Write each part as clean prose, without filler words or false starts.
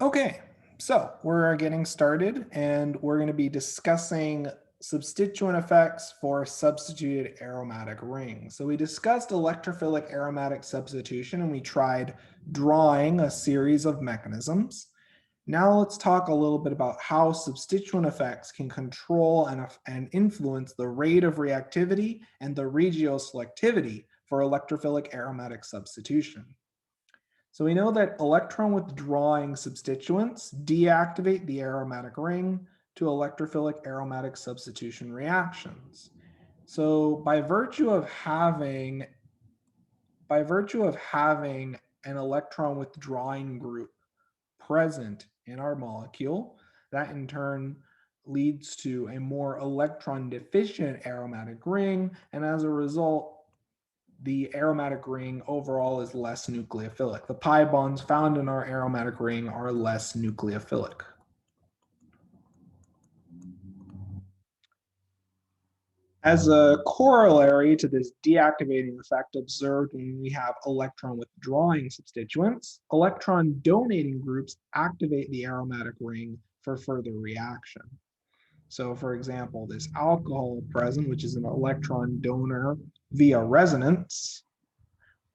Okay, so we're getting started and we're going to be discussing substituent effects for substituted aromatic rings. So we discussed electrophilic aromatic substitution and we tried drawing a series of mechanisms. Now let's talk a little bit about how substituent effects can control and influence the rate of reactivity and the regioselectivity for electrophilic aromatic substitution. So we know that electron withdrawing substituents deactivate the aromatic ring to electrophilic aromatic substitution reactions. So by virtue of having an electron withdrawing group present in our molecule, that in turn leads to a more electron deficient aromatic ring, and as a result the aromatic ring overall is less nucleophilic. The pi bonds found in our aromatic ring are less nucleophilic. As a corollary to this deactivating effect observed when we have electron withdrawing substituents, electron donating groups activate the aromatic ring for further reaction. So for example, this alcohol present, which is an electron donor via resonance,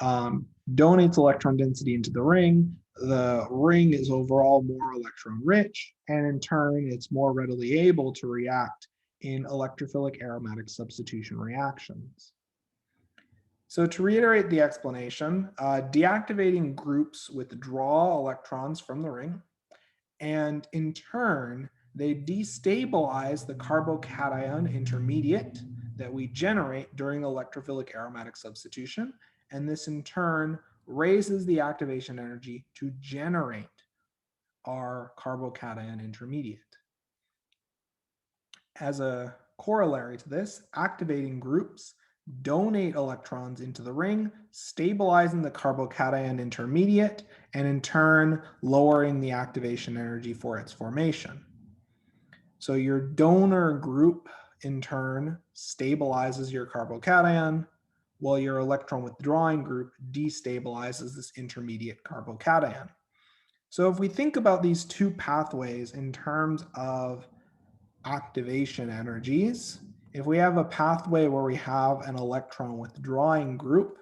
donates electron density into the ring. The ring is overall more electron rich, and in turn, it's more readily able to react in electrophilic aromatic substitution reactions. So to reiterate the explanation, deactivating groups withdraw electrons from the ring, and in turn, they destabilize the carbocation intermediate that we generate during electrophilic aromatic substitution, and this in turn raises the activation energy to generate our carbocation intermediate. As a corollary to this, activating groups donate electrons into the ring, stabilizing the carbocation intermediate, and in turn lowering the activation energy for its formation. So your donor group in turn stabilizes your carbocation, while your electron withdrawing group destabilizes this intermediate carbocation. So if we think about these two pathways in terms of activation energies, if we have a pathway where we have an electron withdrawing group,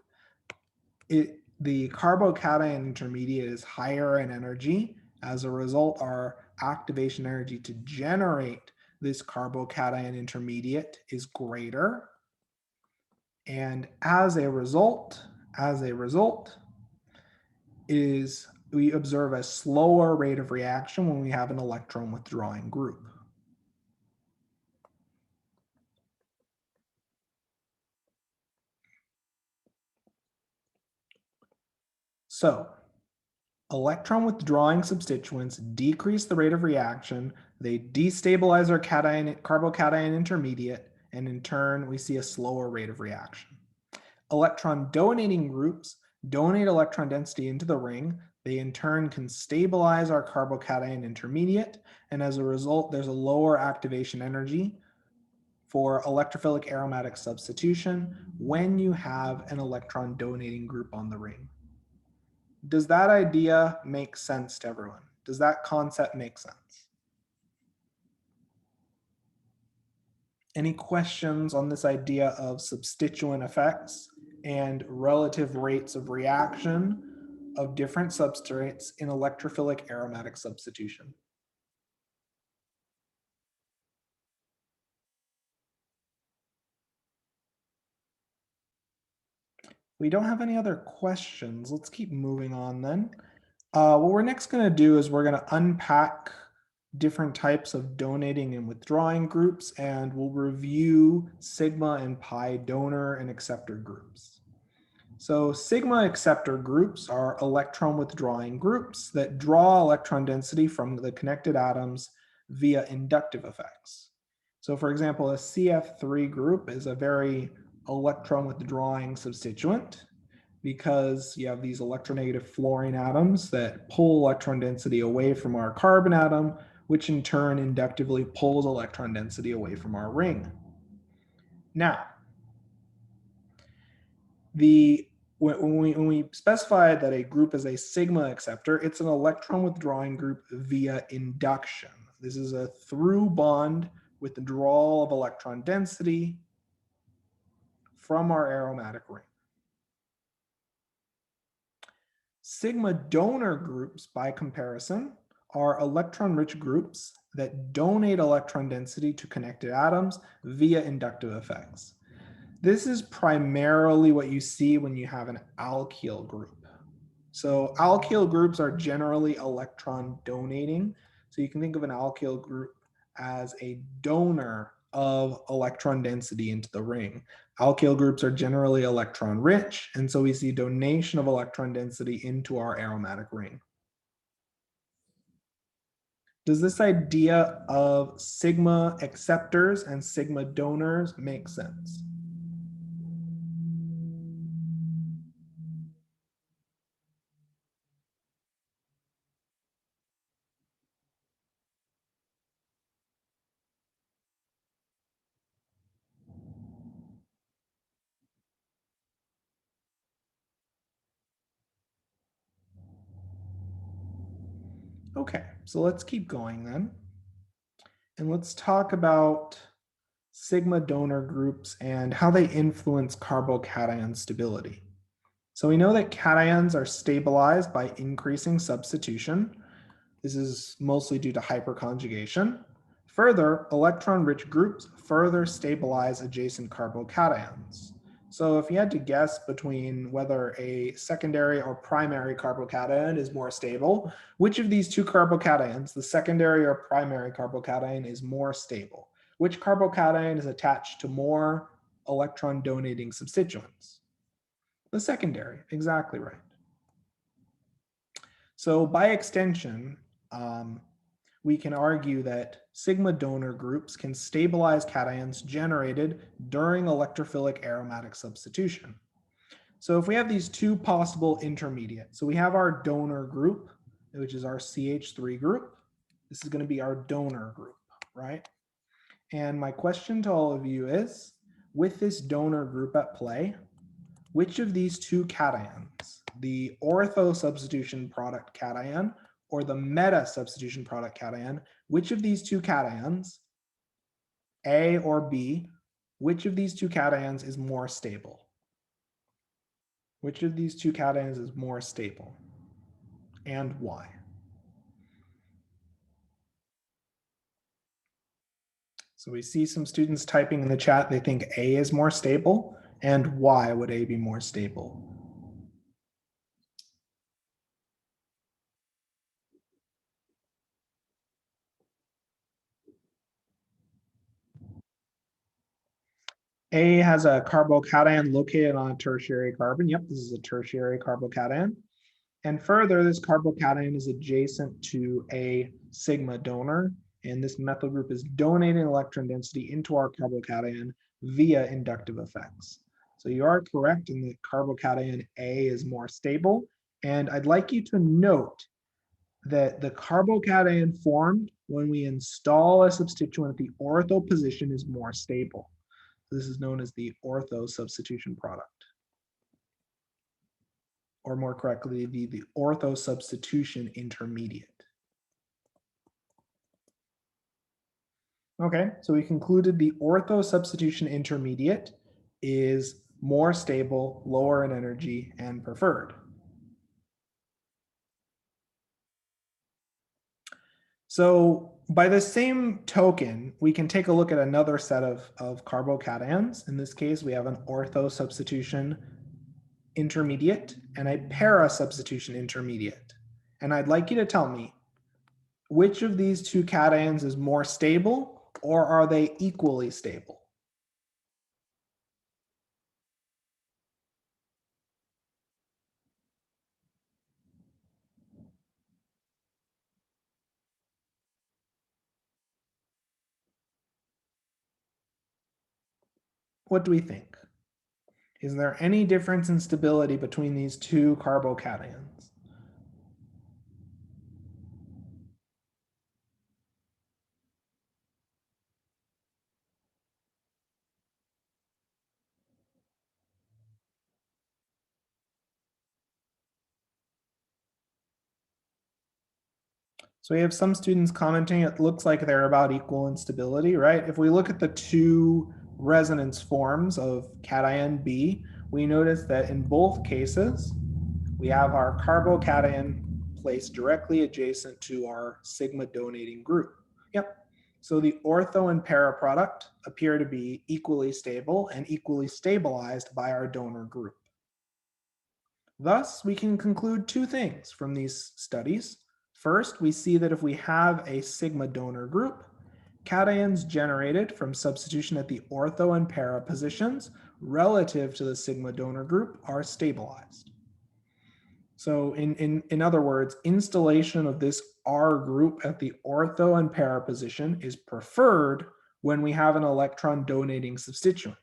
the carbocation intermediate is higher in energy. As a result, our activation energy to generate this carbocation intermediate is greater. And as a result, we observe a slower rate of reaction when we have an electron withdrawing group. So, electron withdrawing substituents decrease the rate of reaction, they destabilize our carbocation intermediate, and in turn, we see a slower rate of reaction. Electron donating groups donate electron density into the ring. They in turn can stabilize our carbocation intermediate, and as a result, there's a lower activation energy for electrophilic aromatic substitution when you have an electron donating group on the ring. Does that idea make sense to everyone? Does that concept make sense? Any questions on this idea of substituent effects and relative rates of reaction of different substrates in electrophilic aromatic substitution? We don't have any other questions. Let's keep moving on then. What we're next going to do is we're going to unpack different types of donating and withdrawing groups, and we'll review sigma and pi donor and acceptor groups. So sigma acceptor groups are electron withdrawing groups that draw electron density from the connected atoms via inductive effects. So for example, a CF3 group is a very electron withdrawing substituent because you have these electronegative fluorine atoms that pull electron density away from our carbon atom, which in turn inductively pulls electron density away from our ring. Now, the when we specify that a group is a sigma acceptor, it's an electron withdrawing group via induction. This is a through bond withdrawal of electron density from our aromatic ring. Sigma donor groups, by comparison, are electron-rich groups that donate electron density to connected atoms via inductive effects. This is primarily what you see when you have an alkyl group. So alkyl groups are generally electron donating. So you can think of an alkyl group as a donor of electron density into the ring. Alkyl groups are generally electron rich, and so we see donation of electron density into our aromatic ring. Does this idea of sigma acceptors and sigma donors make sense? Okay, so let's keep going then. And let's talk about sigma donor groups and how they influence carbocation stability. So we know that cations are stabilized by increasing substitution. This is mostly due to hyperconjugation. Further, electron-rich groups further stabilize adjacent carbocations. So if you had to guess between whether a secondary or primary carbocation is more stable, which of these two carbocations, the secondary or primary carbocation, is more stable? Which carbocation is attached to more electron donating substituents? The secondary, exactly right. So by extension, we can argue that sigma donor groups can stabilize cations generated during electrophilic aromatic substitution. So if we have these two possible intermediates, so we have our donor group, which is our CH3 group. This is going to be our donor group, right? And my question to all of you is, with this donor group at play, which of these two cations, the ortho substitution product cation or the meta substitution product cation, which of these two cations, A or B, which of these two cations is more stable? Which of these two cations is more stable and why? So we see some students typing in the chat, they think A is more stable, and why would A be more stable? A has a carbocation located on a tertiary carbon. Yep, this is a tertiary carbocation. And further, this carbocation is adjacent to a sigma donor, and this methyl group is donating electron density into our carbocation via inductive effects. So you are correct in that carbocation A is more stable. And I'd like you to note that the carbocation formed when we install a substituent at the ortho position is more stable. This is known as the ortho substitution product, or more correctly, the ortho substitution intermediate. Okay, so we concluded the ortho substitution intermediate is more stable, lower in energy, and preferred. So by the same token, we can take a look at another set of carbocations. In this case, we have an ortho substitution intermediate and a para substitution intermediate. And I'd like you to tell me which of these two cations is more stable, or are they equally stable? What do we think? Is there any difference in stability between these two carbocations? So we have some students commenting, it looks like they're about equal in stability, right? If we look at the two resonance forms of cation B, we notice that in both cases, we have our carbocation placed directly adjacent to our sigma donating group. Yep. So the ortho and para product appear to be equally stable and equally stabilized by our donor group. Thus, we can conclude two things from these studies. First, we see that if we have a sigma donor group, cations generated from substitution at the ortho and para positions relative to the sigma donor group are stabilized. So in other words, installation of this R group at the ortho and para position is preferred when we have an electron donating substituent.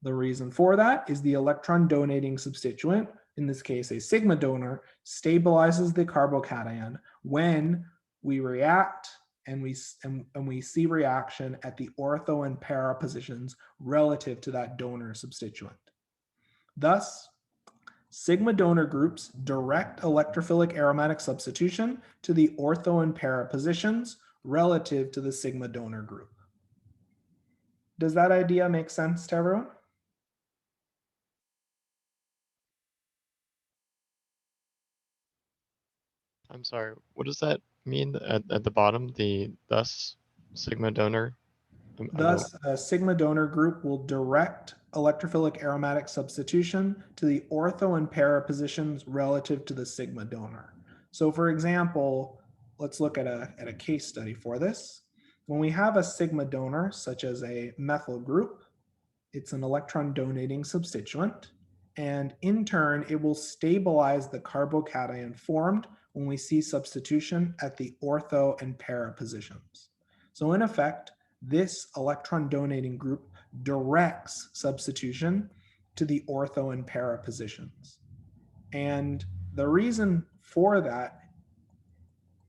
The reason for that is the electron donating substituent, in this case a sigma donor, stabilizes the carbocation when we react and we see reaction at the ortho and para positions relative to that donor substituent. Thus, sigma donor groups direct electrophilic aromatic substitution to the ortho and para positions relative to the sigma donor group. Does that idea make sense to everyone? I'm sorry, what does that mean at the bottom, the thus sigma donor? Thus, a sigma donor group will direct electrophilic aromatic substitution to the ortho and para positions relative to the sigma donor. So for example, let's look at a case study for this. When we have a sigma donor, such as a methyl group, it's an electron donating substituent, and in turn, it will stabilize the carbocation formed when we see substitution at the ortho and para positions. So in effect, this electron donating group directs substitution to the ortho and para positions. And the reason for that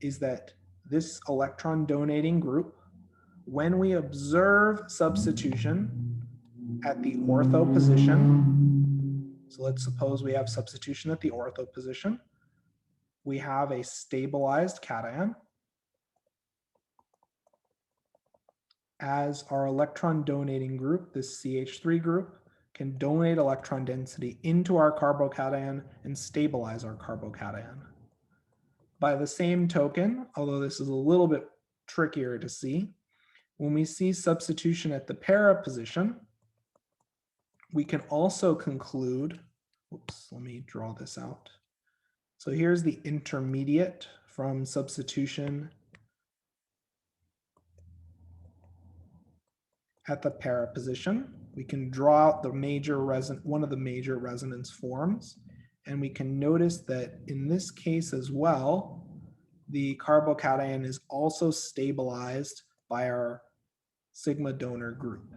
is that this electron donating group, when we observe substitution at the ortho position, so let's suppose we have substitution at the ortho position, we have a stabilized cation as our electron donating group, this CH3 group, can donate electron density into our carbocation and stabilize our carbocation. By the same token, although this is a little bit trickier to see, when we see substitution at the para position, we can also conclude, oops, let me draw this out. So here's the intermediate from substitution at the para position. We can draw out the one of the major resonance forms, and we can notice that in this case as well, the carbocation is also stabilized by our sigma donor group.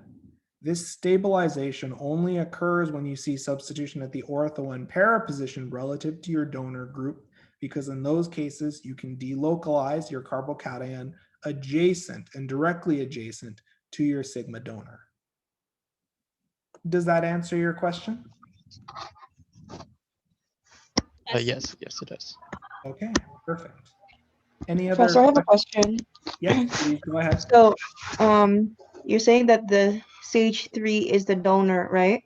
This stabilization only occurs when you see substitution at the ortho and para position relative to your donor group, because in those cases, you can delocalize your carbocation adjacent and directly adjacent to your sigma donor. Does that answer your question? Yes, it does. Okay, perfect. Any other? Professor, I have a question. Yes, please go ahead. So, you're saying that the CH3 is the donor, right?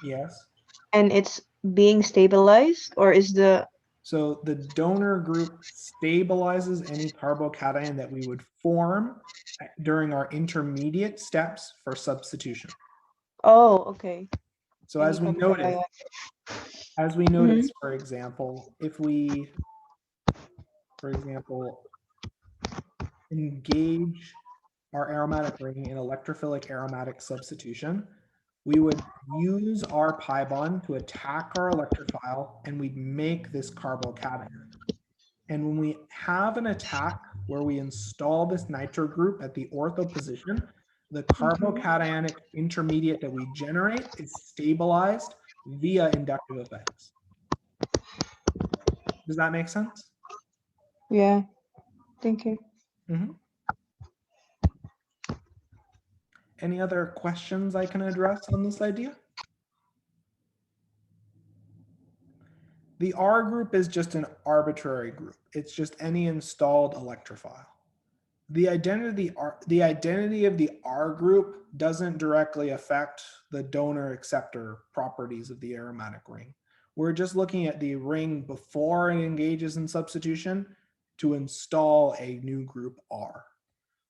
Yes. And it's being stabilized, or is the... So the donor group stabilizes any carbocation that we would form during our intermediate steps for substitution. Oh, okay. So as we noted, for example, if we, for example, engage our aromatic ring in electrophilic aromatic substitution, we would use our pi bond to attack our electrophile, and we'd make this carbocation. And when we have an attack where we install this nitro group at the ortho position, the carbocationic intermediate that we generate is stabilized via inductive effects. Does that make sense? Yeah, thank you. Mm-hmm. Any other questions I can address on this idea? The R group is just an arbitrary group. It's just any installed electrophile. The identity of the R group doesn't directly affect the donor acceptor properties of the aromatic ring. We're just looking at the ring before it engages in substitution to install a new group R.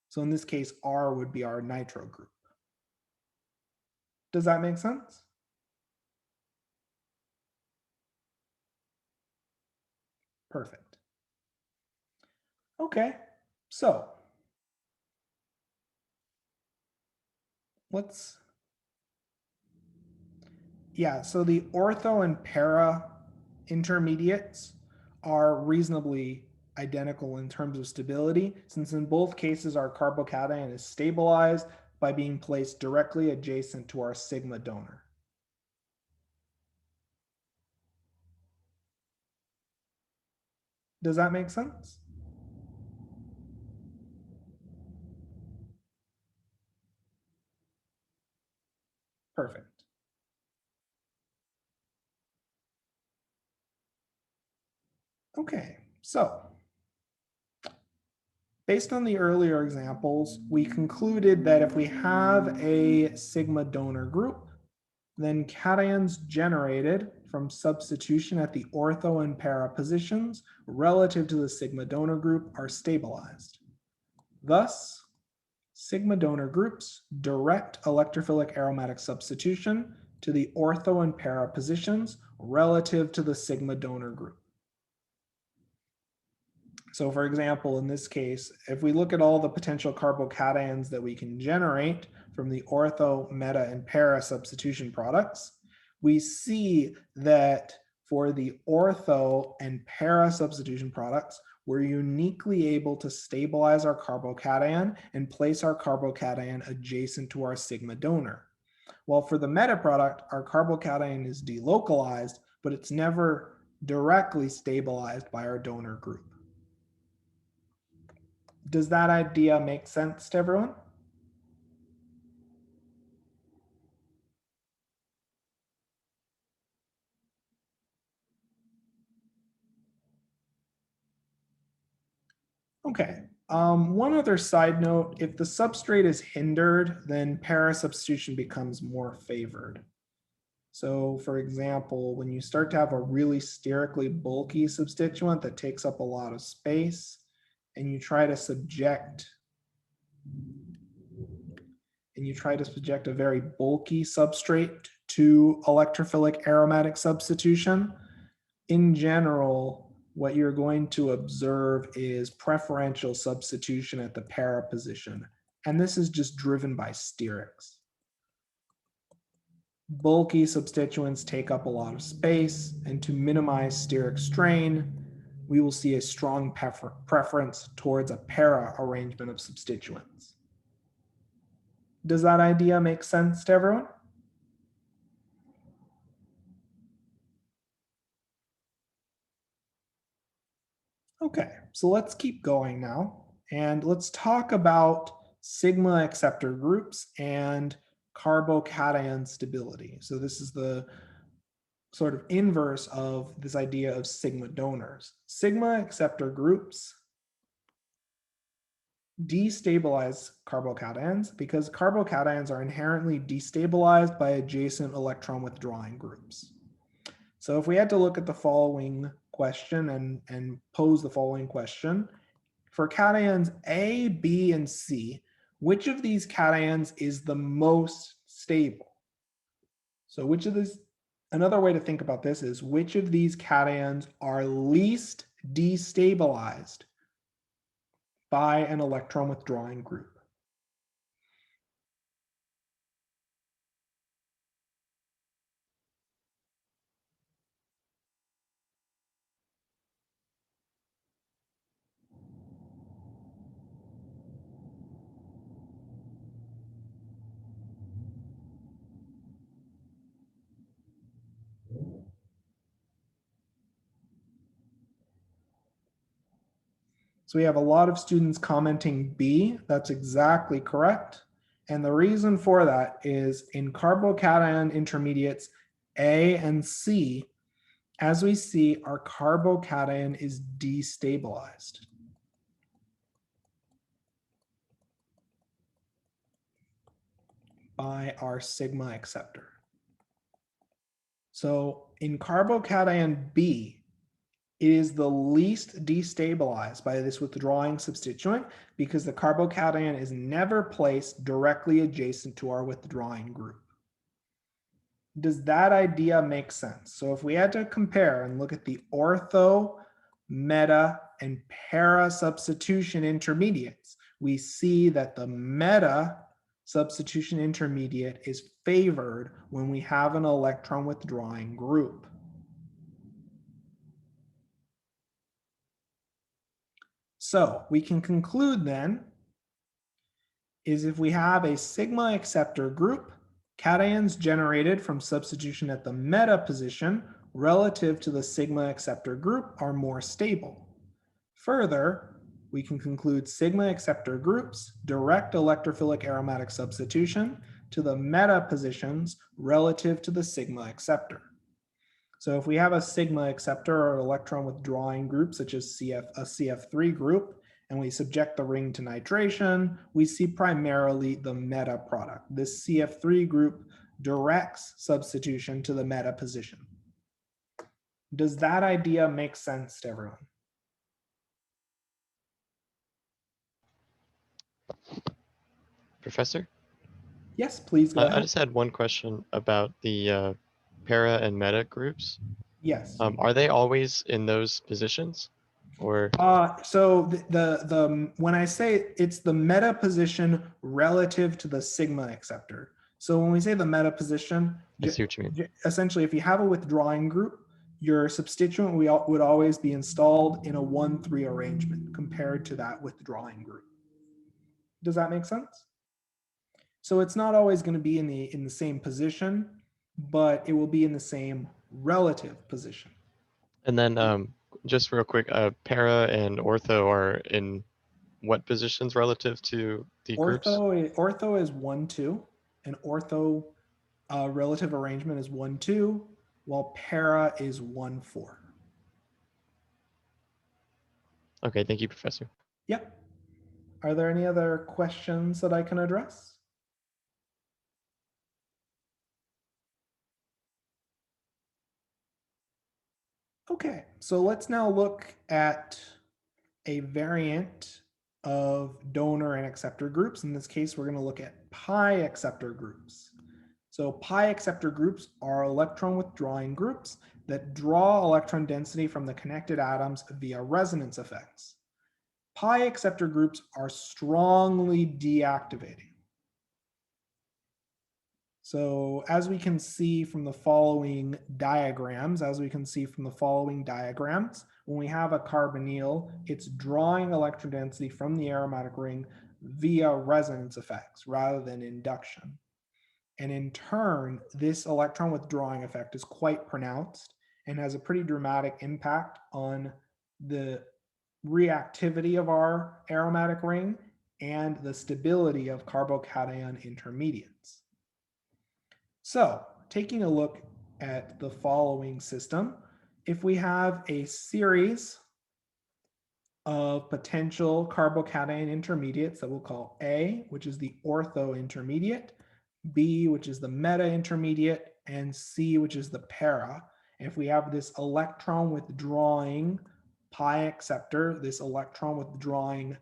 So in this case, R would be our nitro group. Does that make sense? Perfect. Okay, so so the ortho and para intermediates are reasonably identical in terms of stability, since in both cases our carbocation is stabilized by being placed directly adjacent to our sigma donor. Does that make sense? Perfect. Okay, so based on the earlier examples, we concluded that if we have a sigma donor group, then cations generated from substitution at the ortho and para positions relative to the sigma donor group are stabilized. Thus, sigma donor groups direct electrophilic aromatic substitution to the ortho and para positions relative to the sigma donor group. So for example, in this case, if we look at all the potential carbocations that we can generate from the ortho, meta, and para substitution products, we see that for the ortho and para substitution products, we're uniquely able to stabilize our carbocation and place our carbocation adjacent to our sigma donor. While for the meta product, our carbocation is delocalized, but it's never directly stabilized by our donor group. Does that idea make sense to everyone? Okay. One other side note, if the substrate is hindered, then para substitution becomes more favored. So for example, when you start to have a really sterically bulky substituent that takes up a lot of space, and you try to subject a very bulky substrate to electrophilic aromatic substitution, in general, what you're going to observe is preferential substitution at the para position. And this is just driven by sterics. Bulky substituents take up a lot of space, and to minimize steric strain, we will see a strong preference towards a para arrangement of substituents. Does that idea make sense to everyone? Okay, so let's keep going now, and let's talk about sigma acceptor groups and carbocation stability. So this is the sort of inverse of this idea of sigma donors. Sigma acceptor groups destabilize carbocations because carbocations are inherently destabilized by adjacent electron withdrawing groups. So if we had to look at the following question and pose the following question, for cations A, B, and C, which of these cations is the most stable? So which of these, another way to think about this is which of these cations are least destabilized by an electron withdrawing group? So we have a lot of students commenting B. That's exactly correct. And the reason for that is in carbocation intermediates A and C, as we see, our carbocation is destabilized. By our sigma acceptor. So in carbocation B, it is the least destabilized by this withdrawing substituent because the carbocation is never placed directly adjacent to our withdrawing group. Does that idea make sense? So if we had to compare and look at the ortho, meta, and para substitution intermediates, we see that the meta substitution intermediate is favored when we have an electron withdrawing group. So we can conclude then is if we have a sigma acceptor group, cations generated from substitution at the meta position relative to the sigma acceptor group are more stable. Further, we can conclude sigma acceptor groups direct electrophilic aromatic substitution to the meta positions relative to the sigma acceptor. So if we have a sigma acceptor or electron withdrawing group, such as a CF3 group, and we subject the ring to nitration, we see primarily the meta product. This CF3 group directs substitution to the meta position. Does that idea make sense to everyone? Professor? Yes, please go I ahead. just had one question about the para and meta groups. Yes. Are they always in those positions, or? So the when I say it's the meta position relative to the sigma acceptor. So when we say the meta position, I see what you mean. essentially, if you have a withdrawing group, your substituent would always be installed in a 1-3 arrangement compared to that withdrawing group. Does that make sense? So it's not always going to be in the same position, but it will be in the same relative position. And then just real quick, para and ortho are in what positions relative to the groups? Ortho is 1-2, and ortho relative arrangement is 1-2, while para is 1-4. Okay, thank you, Professor. Yep. Are there any other questions that I can address? Okay, so let's now look at a variant of donor and acceptor groups. In this case, we're going to look at pi acceptor groups. So pi acceptor groups are electron withdrawing groups that draw electron density from the connected atoms via resonance effects. Pi acceptor groups are strongly deactivating. So as we can see from the following diagrams, when we have a carbonyl, it's drawing electron density from the aromatic ring via resonance effects rather than induction. And in turn, this electron withdrawing effect is quite pronounced and has a pretty dramatic impact on the reactivity of our aromatic ring and the stability of carbocation intermediates. So taking a look at the following system, if we have a series of potential carbocation intermediates that we'll call A, which is the ortho intermediate, B, which is the meta intermediate, and C, which is the para. And if we have this electron withdrawing pi acceptor, this electron withdrawing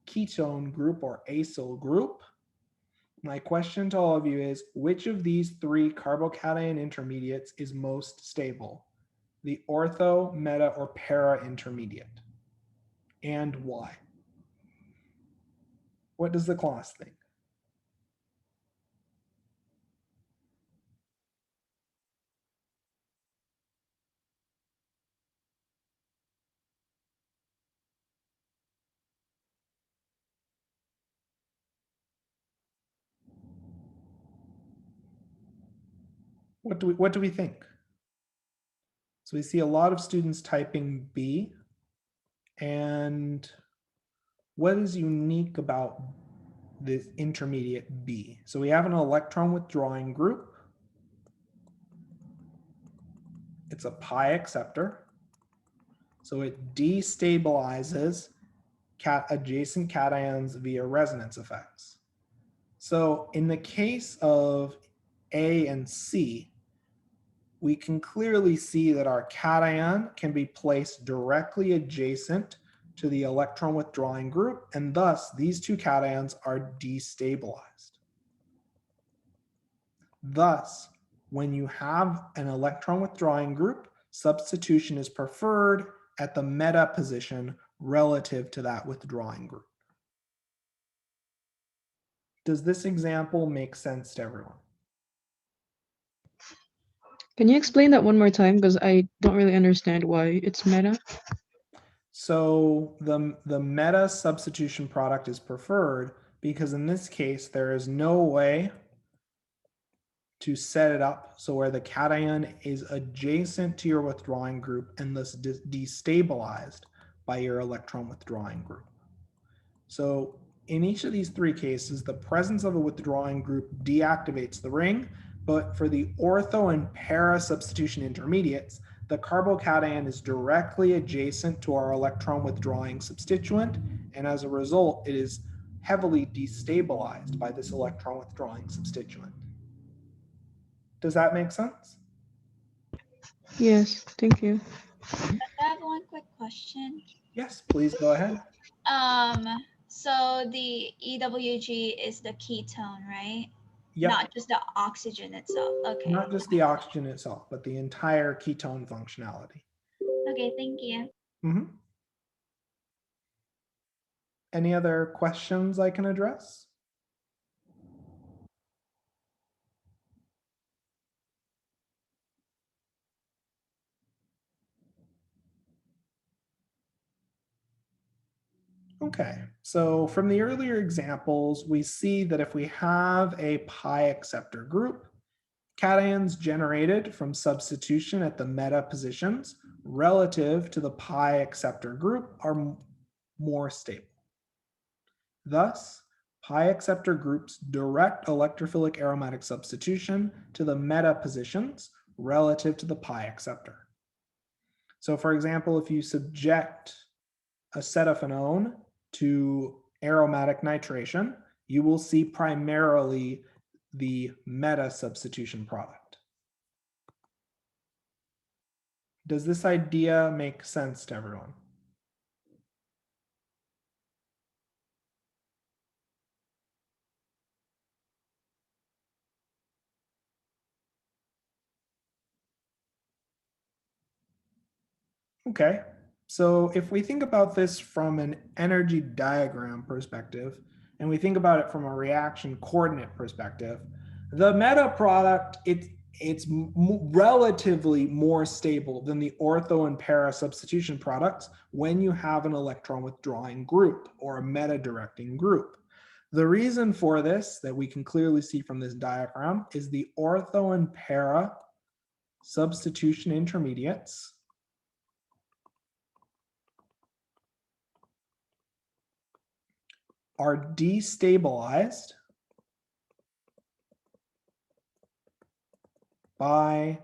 ketone group or acyl group, my question to all of you is, which of these three carbocation intermediates is most stable? The ortho, meta, or para intermediate? And why? What does the class think? What do we think? So we see a lot of students typing B. And what is unique about this intermediate B? So we have an electron withdrawing group. It's a pi acceptor. So it destabilizes adjacent cations via resonance effects. So in the case of A and C, we can clearly see that our cation can be placed directly adjacent to the electron withdrawing group, and thus these two cations are destabilized. Thus, when you have an electron withdrawing group, substitution is preferred at the meta position relative to that withdrawing group. Does this example make sense to everyone? Can you explain that one more time? Because I don't really understand why it's meta. So the meta substitution product is preferred because in this case, there is no way to set it up so where the cation is adjacent to your withdrawing group and thus destabilized by your electron withdrawing group. So in each of these three cases, the presence of a withdrawing group deactivates the ring, but for the ortho and para substitution intermediates, the carbocation is directly adjacent to our electron withdrawing substituent, and as a result, it is heavily destabilized by this electron withdrawing substituent. Does that make sense? Yes, thank you. I have one quick question. Yes, please go ahead. So the EWG is the ketone, right? Yep. Not just the oxygen itself. Okay. Not just the oxygen itself, but the entire ketone functionality. Okay, thank you. Mm-hmm. Any other questions I can address? Okay, so from the earlier examples, we see that if we have a pi acceptor group, cations generated from substitution at the meta positions relative to the pi acceptor group are more stable. Thus, pi acceptor groups direct electrophilic aromatic substitution to the meta positions relative to the pi acceptor. So for example, if you subject acetophenone to aromatic nitration, you will see primarily the meta substitution product. Does this idea make sense to everyone? Okay, so if we think about this from an energy diagram perspective, and we think about it from a reaction coordinate perspective, the meta product, it's relatively more stable than the ortho and para substitution products when you have an electron withdrawing group or a meta directing group. The reason for this that we can clearly see from this diagram is the ortho and para substitution intermediates are destabilized by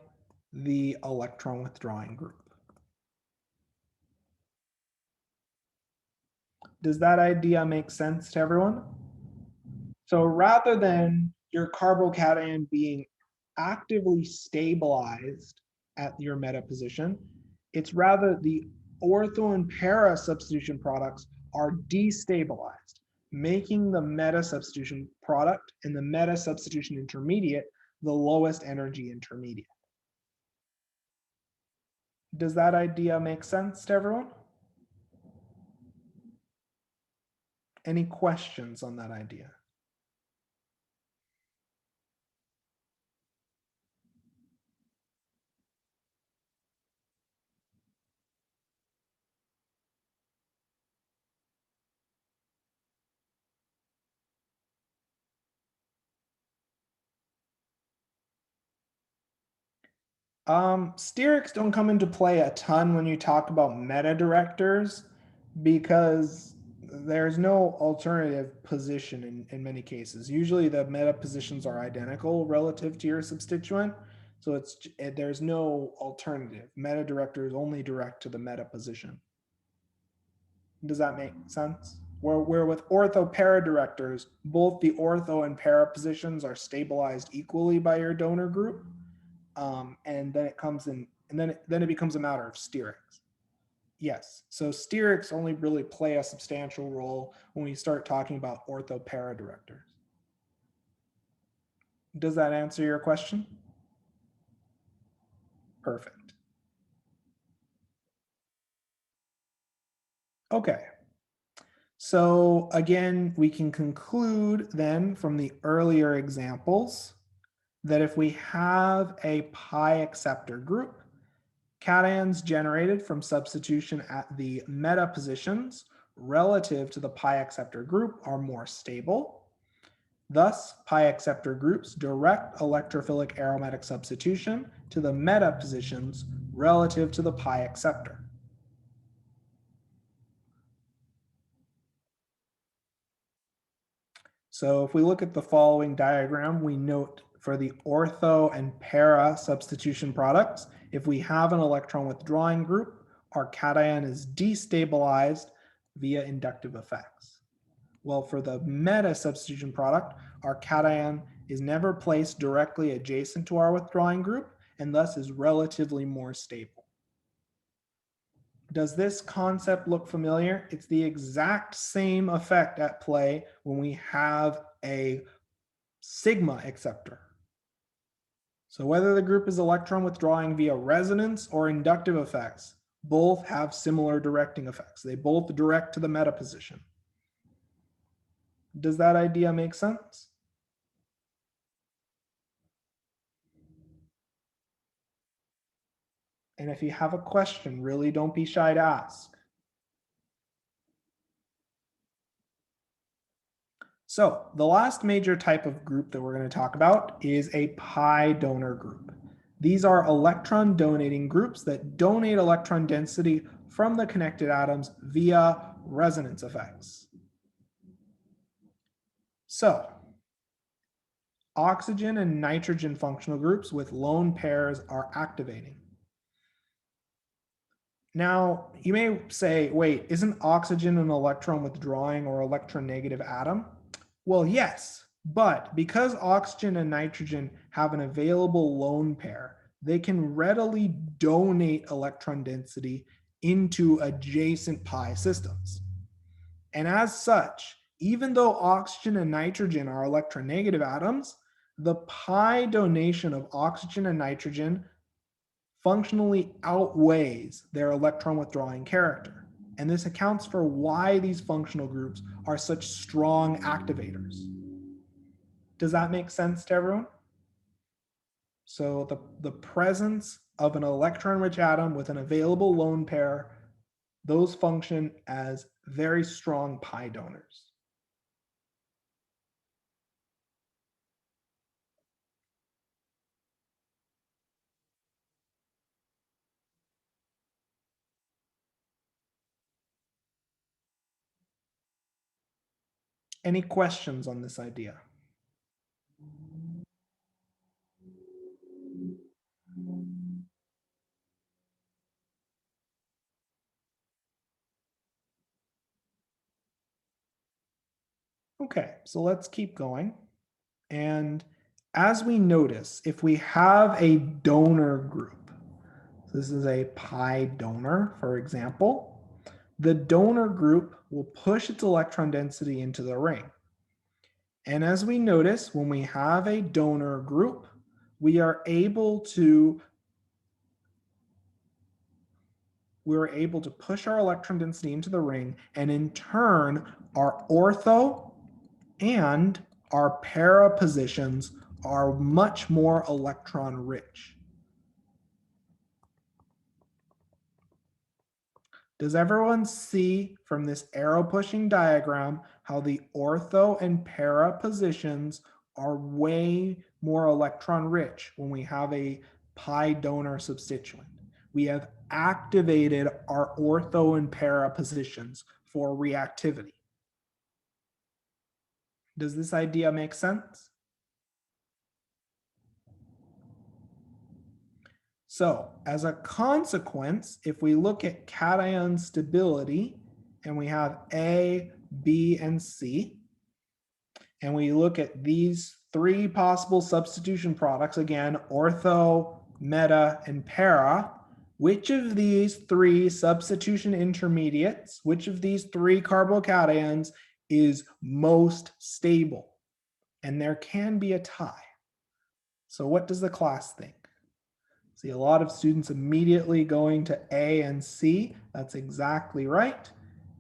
the electron withdrawing group. Does that idea make sense to everyone? So rather than your carbocation being actively stabilized at your meta position, it's rather the ortho and para substitution products are destabilized, making the meta substitution product and the meta substitution intermediate the lowest energy intermediate. Does that idea make sense to everyone? Any questions on that idea? Sterics don't come into play a ton when you talk about meta directors because there's no alternative position in many cases. Usually the meta positions are identical relative to your substituent. So there's no alternative. Meta director is only direct to the meta position. Does that make sense? Where with ortho para directors, both the ortho and para positions are stabilized equally by your donor group, and then it comes in, and then it becomes a matter of sterics. Yes, so sterics only really play a substantial role when we start talking about ortho para directors. Does that answer your question? Perfect. Okay. So again, we can conclude then from the earlier examples that if we have a pi acceptor group, cations generated from substitution at the meta positions relative to the pi acceptor group are more stable. Thus, pi acceptor groups direct electrophilic aromatic substitution to the meta positions relative to the pi acceptor. So if we look at the following diagram, we note for the ortho and para substitution products, if we have an electron withdrawing group, our cation is destabilized via inductive effects. Well, for the meta substitution product, our cation is never placed directly adjacent to our withdrawing group and thus is relatively more stable. Does this concept look familiar? It's the exact same effect at play when we have a sigma acceptor. So whether the group is electron withdrawing via resonance or inductive effects, both have similar directing effects. They both direct to the meta position. Does that idea make sense? And if you have a question, really don't be shy to ask. So the last major type of group that we're going to talk about is a pi donor group. These are electron donating groups that donate electron density from the connected atoms via resonance effects. So oxygen and nitrogen functional groups with lone pairs are activating. Now, you may say, wait, isn't oxygen an electron withdrawing or electronegative atom? Well, yes, but because oxygen and nitrogen have an available lone pair, they can readily donate electron density into adjacent pi systems. And as such, even though oxygen and nitrogen are electronegative atoms, the pi donation of oxygen and nitrogen functionally outweighs their electron withdrawing character. And this accounts for why these functional groups are such strong activators. Does that make sense to everyone? So the presence of an electron-rich atom with an available lone pair, those function as very strong pi donors. Any questions on this idea? Okay, so let's keep going. And as we notice, if we have a donor group, this is a pi donor, for example, the donor group will push its electron density into the ring. And as we notice, when we have a donor group, we are able to push our electron density into the ring, and in turn, our ortho and our para positions are much more electron rich. Does everyone see from this arrow pushing diagram how the ortho and para positions are way more electron rich when we have a pi donor substituent? We have activated our ortho and para positions for reactivity. Does this idea make sense? So as a consequence, if we look at cation stability and we have A, B, and C, and we look at these three possible substitution products, again, ortho, meta, and para, which of these three substitution intermediates, which of these three carbocations is most stable? And there can be a tie. So what does the class think? See a lot of students immediately going to A and C. That's exactly right.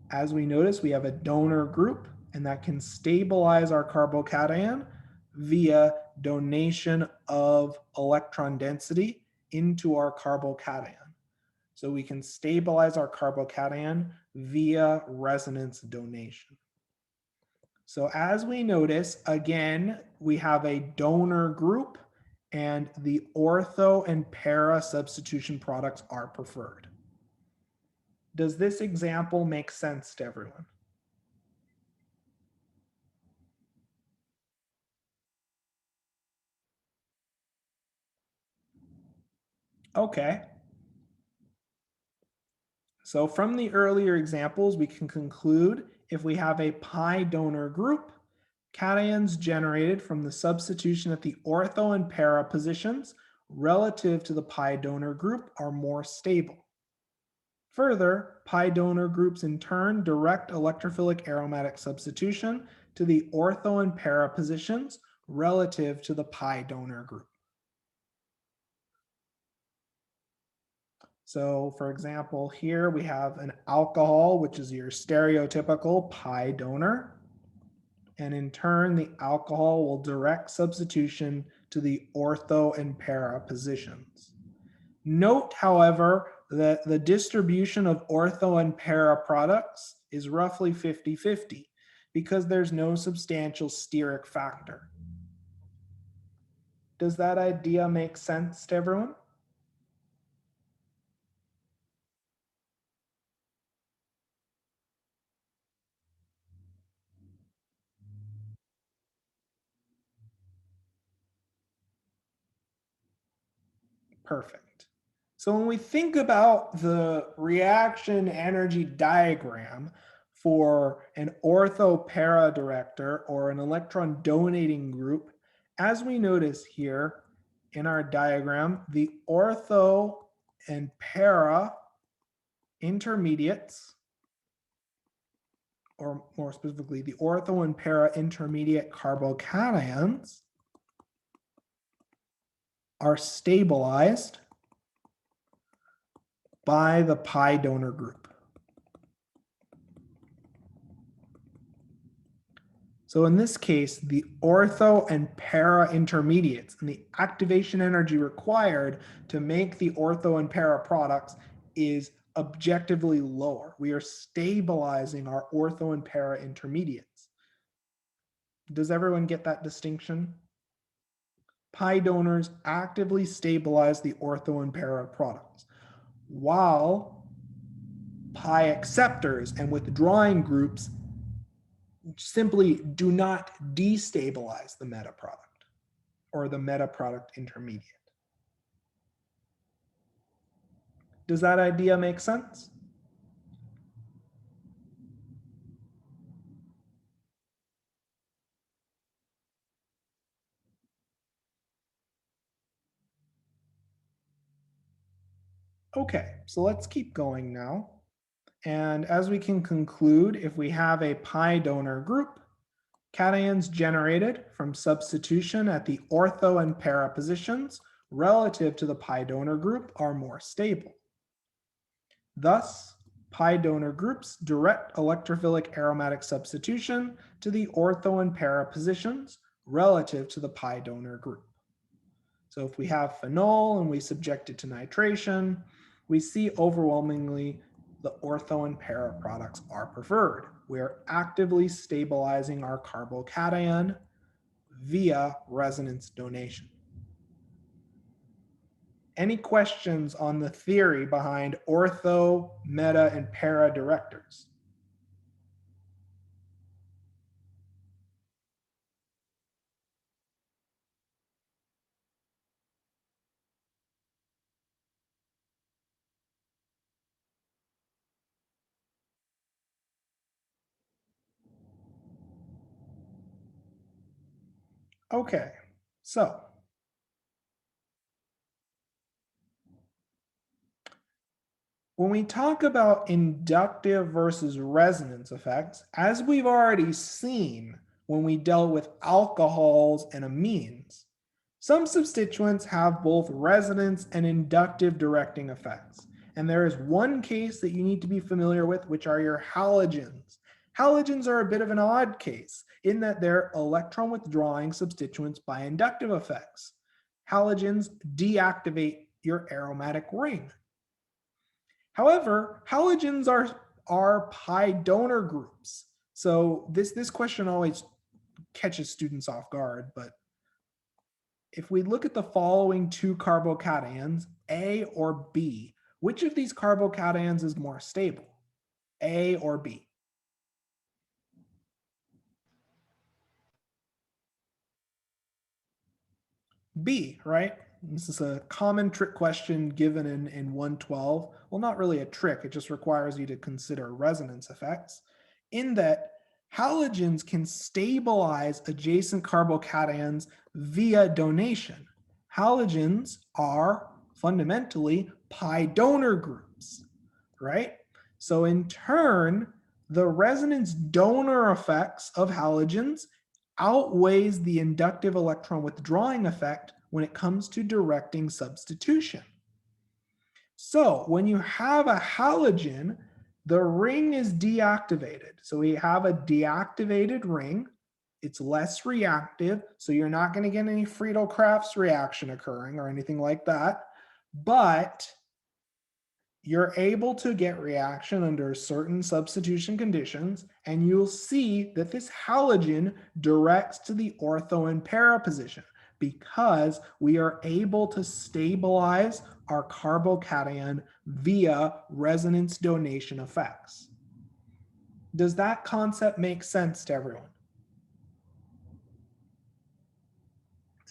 As we notice, we have a donor group, and that can stabilize our carbocation via donation of electron density into our carbocation. So we can stabilize our carbocation via resonance donation. So as we notice, again, we have a donor group, and the ortho and para substitution products are preferred. Does this example make sense to everyone? Okay. So from the earlier examples, we can conclude if we have a pi donor group, cations generated from the substitution at the ortho and para positions relative to the pi donor group are more stable. Further, pi donor groups in turn direct electrophilic aromatic substitution to the ortho and para positions relative to the pi donor group. So for example, here we have an alcohol, which is your stereotypical pi donor. And in turn, the alcohol will direct substitution to the ortho and para positions. Note, however, that the distribution of ortho and para products is roughly 50-50 because there's no substantial steric factor. Does that idea make sense to everyone? Perfect. So when we think about the reaction energy diagram for an ortho-para director or an electron donating group, as we notice here in our diagram, the ortho and para intermediates, or more specifically, the ortho and para intermediate carbocations are stabilized by the pi donor group. So in this case, the ortho and para intermediates and the activation energy required to make the ortho and para products is objectively lower. We are stabilizing our ortho and para intermediates. Does everyone get that distinction? Pi donors actively stabilize the ortho and para products, while pi acceptors and withdrawing groups simply do not destabilize the meta product or the meta product intermediate. Does that idea make sense? Okay, so let's keep going now. And as we can conclude, if we have a pi donor group, cations generated from substitution at the ortho and para positions relative to the pi donor group are more stable. Thus, pi donor groups direct electrophilic aromatic substitution to the ortho and para positions relative to the pi donor group. So if we have phenol and we subject it to nitration, we see overwhelmingly the ortho and para products are preferred. We are actively stabilizing our carbocation via resonance donation. Any questions on the theory behind ortho, meta, and para directors? Okay, so when we talk about inductive versus resonance effects, as we've already seen when we dealt with alcohols and amines, some substituents have both resonance and inductive directing effects. And there is one case that you need to be familiar with, which are your halogens. Halogens are a bit of an odd case in that they're electron withdrawing substituents by inductive effects. Halogens deactivate your aromatic ring. However, halogens are pi donor groups. So this question always catches students off guard, but if we look at the following two carbocations, A or B, which of these carbocations is more stable, A or B? B, right? This is a common trick question given in 112. Well, not really a trick, it just requires you to consider resonance effects, in that halogens can stabilize adjacent carbocations via donation. Halogens are fundamentally pi donor groups, right? So in turn, the resonance donor effects of halogens outweighs the inductive electron withdrawing effect when it comes to directing substitution. So when you have a halogen, the ring is deactivated. So we have a deactivated ring. It's less reactive, so you're not going to get any Friedel-Crafts reaction occurring or anything like that. But you're able to get reaction under certain substitution conditions, and you'll see that this halogen directs to the ortho and para position because we are able to stabilize our carbocation via resonance donation effects. Does that concept make sense to everyone?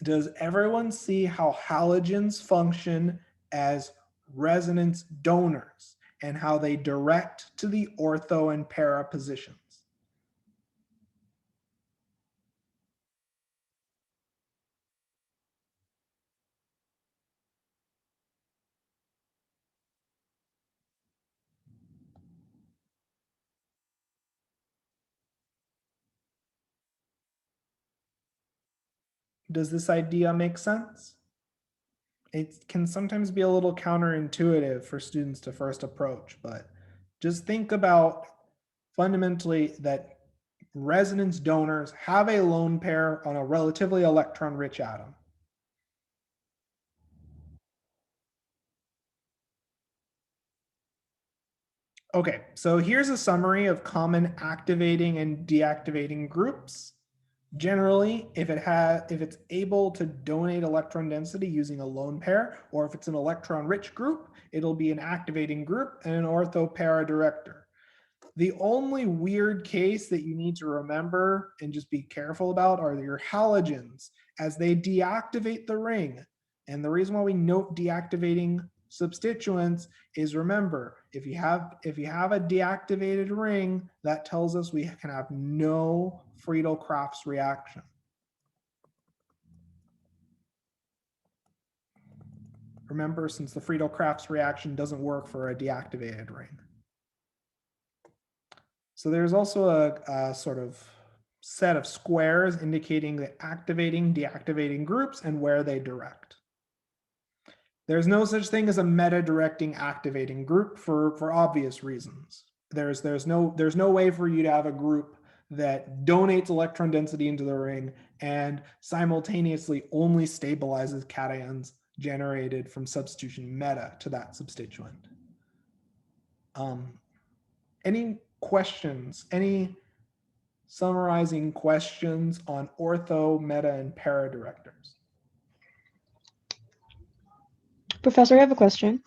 Does everyone see how halogens function as resonance donors and how they direct to the ortho and para positions? Does this idea make sense? It can sometimes be a little counterintuitive for students to first approach, but just think about fundamentally that resonance donors have a lone pair on a relatively electron-rich atom. Okay, so here's a summary of common activating and deactivating groups. Generally, if it's able to donate electron density using a lone pair, or if it's an electron-rich group, it'll be an activating group and an ortho-para director. The only weird case that you need to remember and just be careful about are your halogens as they deactivate the ring. And the reason why we note deactivating substituents is, remember, if you have a deactivated ring, that tells us we can have no Friedel-Crafts reaction. Remember, since the Friedel-Crafts reaction doesn't work for a deactivated ring. So there's also a sort of set of squares indicating the activating, deactivating groups and where they direct. There's no such thing as a meta-directing activating group for obvious reasons. There's no way for you to have a group that donates electron density into the ring and simultaneously only stabilizes cations generated from substitution meta to that substituent. Any questions? Any summarizing questions on ortho, meta, and para directors? Professor, I have a question.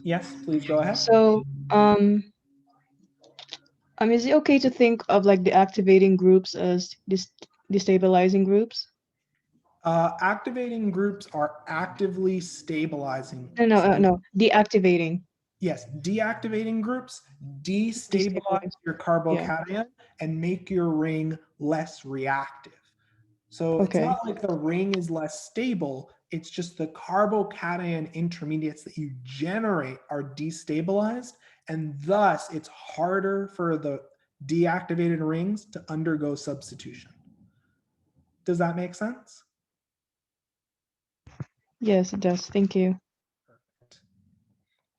Yes, please go ahead. So, is it okay to think of like the activating groups as destabilizing groups? Activating groups are actively stabilizing. No, deactivating. Yes, deactivating groups destabilize your carbocation and make your ring less reactive. So it's Okay. not like the ring is less stable. It's just the carbocation intermediates that you generate are destabilized, and thus it's harder for the deactivated rings to undergo substitution. Does that make sense? Yes, it does. Thank you.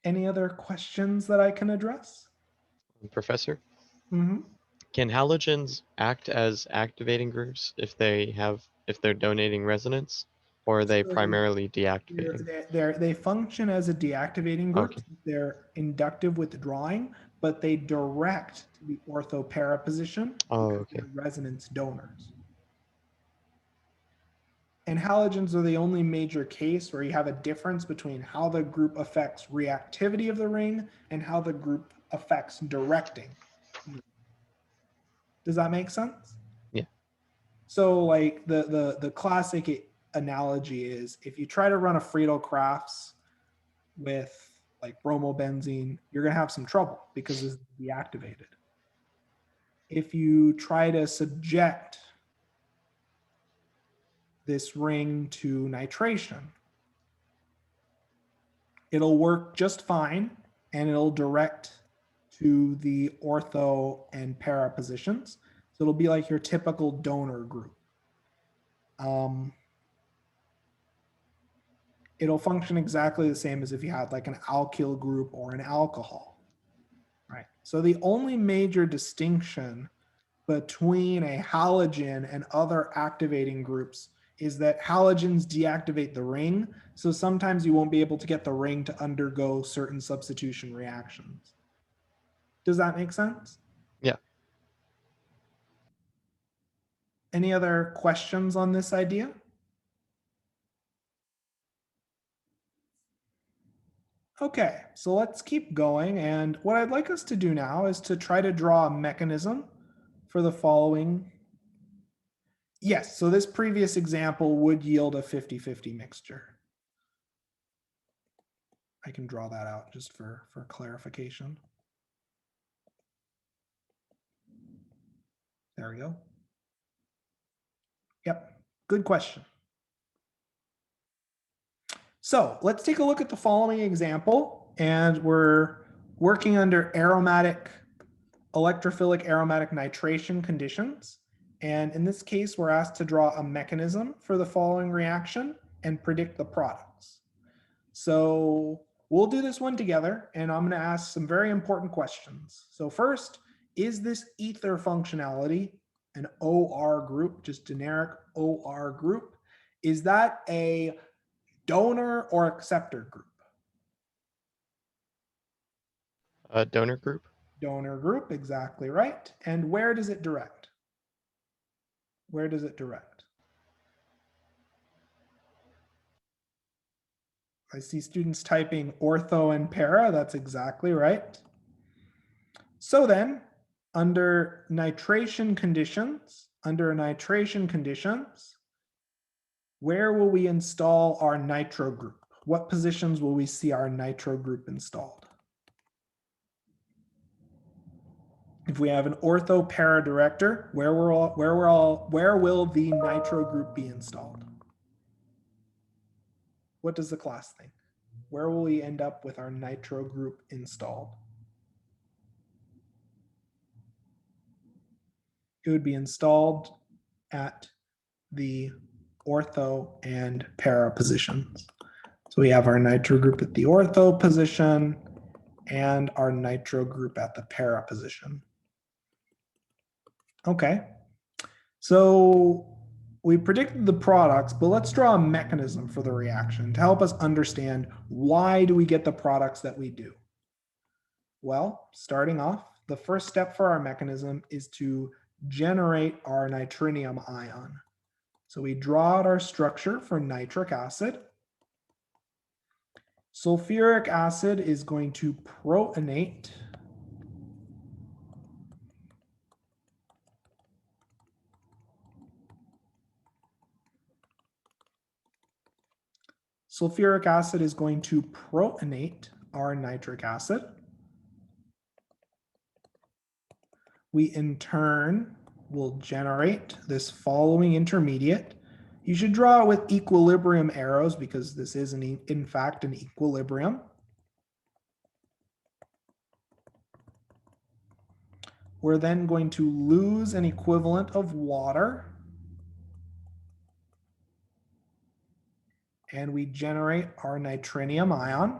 Any other questions that I can address? Professor, Mm-hmm. can halogens act as activating groups if they're donating resonance, or are they So primarily deactivating? They function as a deactivating group. Okay. They're inductive withdrawing, but they direct to the ortho para position. Oh, because okay. they're resonance donors. And halogens are the only major case where you have a difference between how the group affects reactivity of the ring and how the group affects directing. Does that make sense? Yeah. So like the classic analogy is if you try to run a Friedel-Crafts with like bromobenzene, you're going to have some trouble because it's deactivated. If you try to subject this ring to nitration, it'll work just fine and it'll direct to the ortho and para positions. So it'll be like your typical donor group. It'll function exactly the same as if you had like an alkyl group or an alcohol, right? So the only major distinction between a halogen and other activating groups is that halogens deactivate the ring. So sometimes you won't be able to get the ring to undergo certain substitution reactions. Does that make sense? Yeah. Any other questions on this idea? Okay, so let's keep going. And what I'd like us to do now is to try to draw a mechanism for the following. Yes, so this previous example would yield a 50-50 mixture. I can draw that out just for clarification. There we go. Yep, good question. So let's take a look at the following example, and we're working under aromatic, electrophilic aromatic nitration conditions. And in this case, we're asked to draw a mechanism for the following reaction and predict the products. So we'll do this one together, and I'm going to ask some very important questions. So first, is this ether functionality an OR group, just generic OR group? Is that a donor or acceptor group? Donor group? Donor group, exactly right. And where does it direct? Where does it direct? I see students typing ortho and para. That's exactly right. So then, under nitration conditions, where will we install our nitro group? What positions will we see our nitro group installed? If we have an ortho para director, where will the nitro group be installed? What does the class think? Where will we end up with our nitro group installed? It would be installed at the ortho and para positions. So we have our nitro group at the ortho position and our nitro group at the para position. Okay, so we predicted the products, but let's draw a mechanism for the reaction to help us understand why do we get the products that we do. Well, starting off, the first step for our mechanism is to generate our nitrinium ion. So we draw out our structure for nitric acid. Sulfuric acid is going to protonate our nitric acid. We in turn will generate this following intermediate. You should draw it with equilibrium arrows because this is in fact an equilibrium. We're then going to lose an equivalent of water. And we generate our nitrinium ion.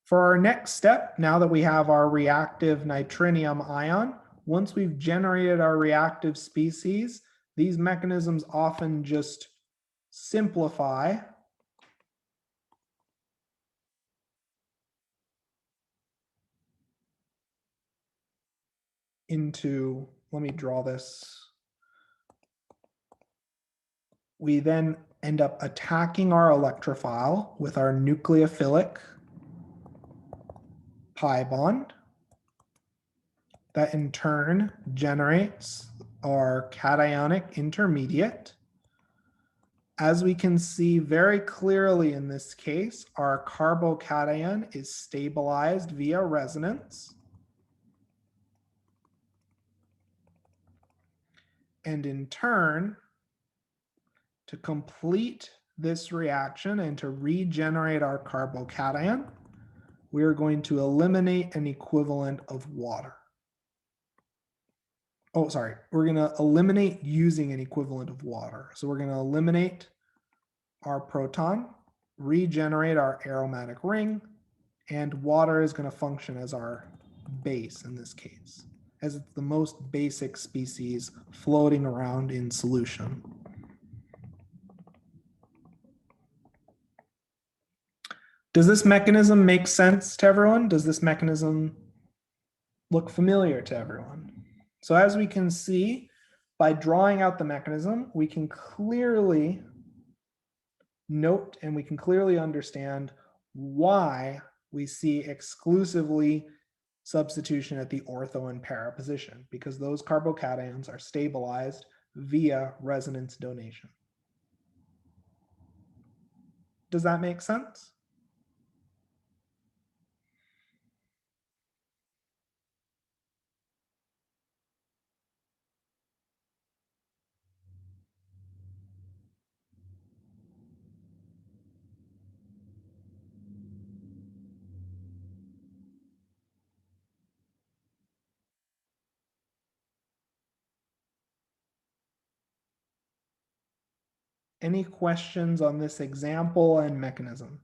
For our next step, now that we have our reactive nitrinium ion, once we've generated our reactive species, these mechanisms often just simplify into, let me draw this. We then end up attacking our electrophile with our nucleophilic pi bond. That in turn generates our cationic intermediate. As we can see very clearly in this case, our carbocation is stabilized via resonance. And in turn, to complete this reaction and to regenerate our carbocation, we're going to eliminate an equivalent of water. Oh, sorry, we're going to eliminate using an equivalent of water. So we're going to eliminate our proton, regenerate our aromatic ring, and water is going to function as our base in this case, as it's the most basic species floating around in solution. Does this mechanism make sense to everyone? Does this mechanism look familiar to everyone? So as we can see, by drawing out the mechanism, we can clearly note and we can clearly understand why we see exclusively substitution at the ortho and para position, because those carbocations are stabilized via resonance donation. Does that make sense? Any questions on this example and mechanism?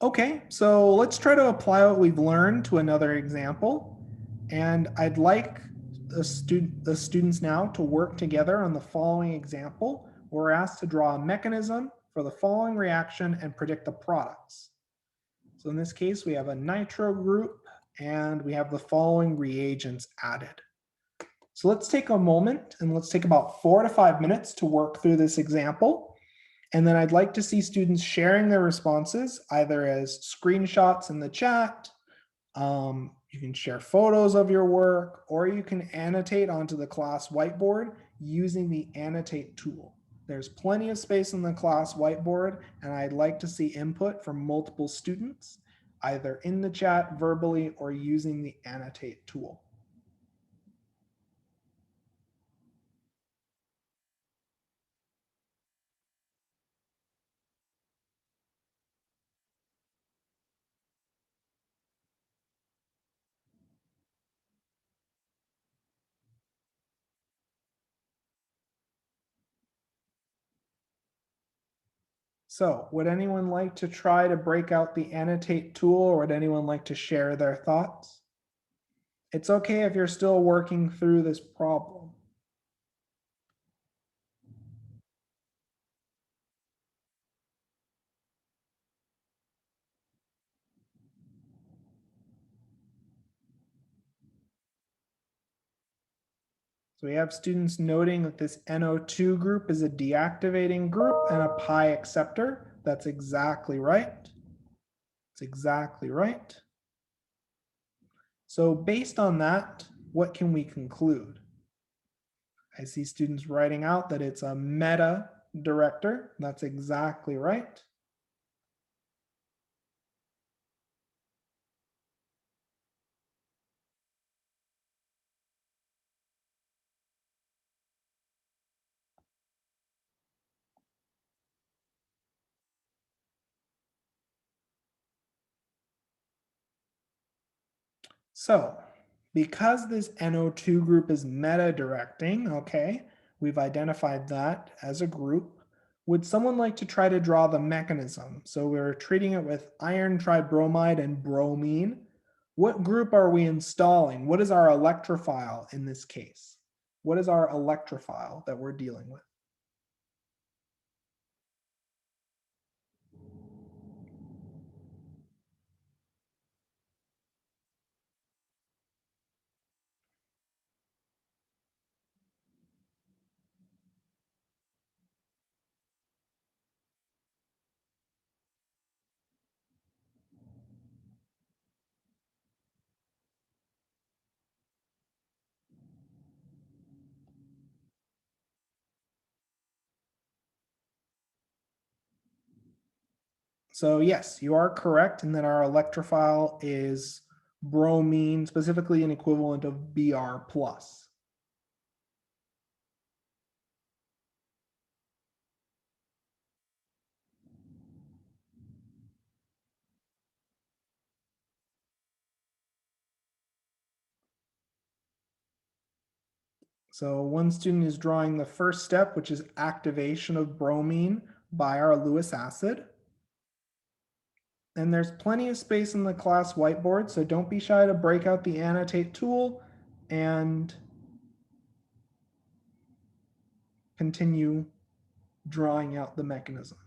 Okay, so let's try to apply what we've learned to another example. And I'd like the students now to work together on the following example. We're asked to draw a mechanism for the following reaction and predict the products. So in this case, we have a nitro group and we have the following reagents added. So let's take a moment and let's take about 4 to 5 minutes to work through this example. And then I'd like to see students sharing their responses either as screenshots in the chat. You can share photos of your work, or you can annotate onto the class whiteboard using the annotate tool. There's plenty of space in the class whiteboard, and I'd like to see input from multiple students, either in the chat verbally or using the annotate tool. So would anyone like to try to break out the annotate tool, or would anyone like to share their thoughts? It's okay if you're still working through this problem. So we have students noting that this NO2 group is a deactivating group and a pi acceptor. That's exactly right. It's exactly right. So based on that, what can we conclude? I see students writing out that it's a meta director. That's exactly right. So because this NO2 group is meta-directing, okay, we've identified that as a group. Would someone like to try to draw the mechanism? So we're treating it with iron tribromide and bromine. What group are we installing? What is our electrophile in this case? What is our electrophile that we're dealing with? So yes, you are correct in that our electrophile is bromine, specifically an equivalent of Br+. So one student is drawing the first step, which is activation of bromine by our Lewis acid. And there's plenty of space in the class whiteboard, so don't be shy to break out the annotate tool and continue drawing out the mechanism.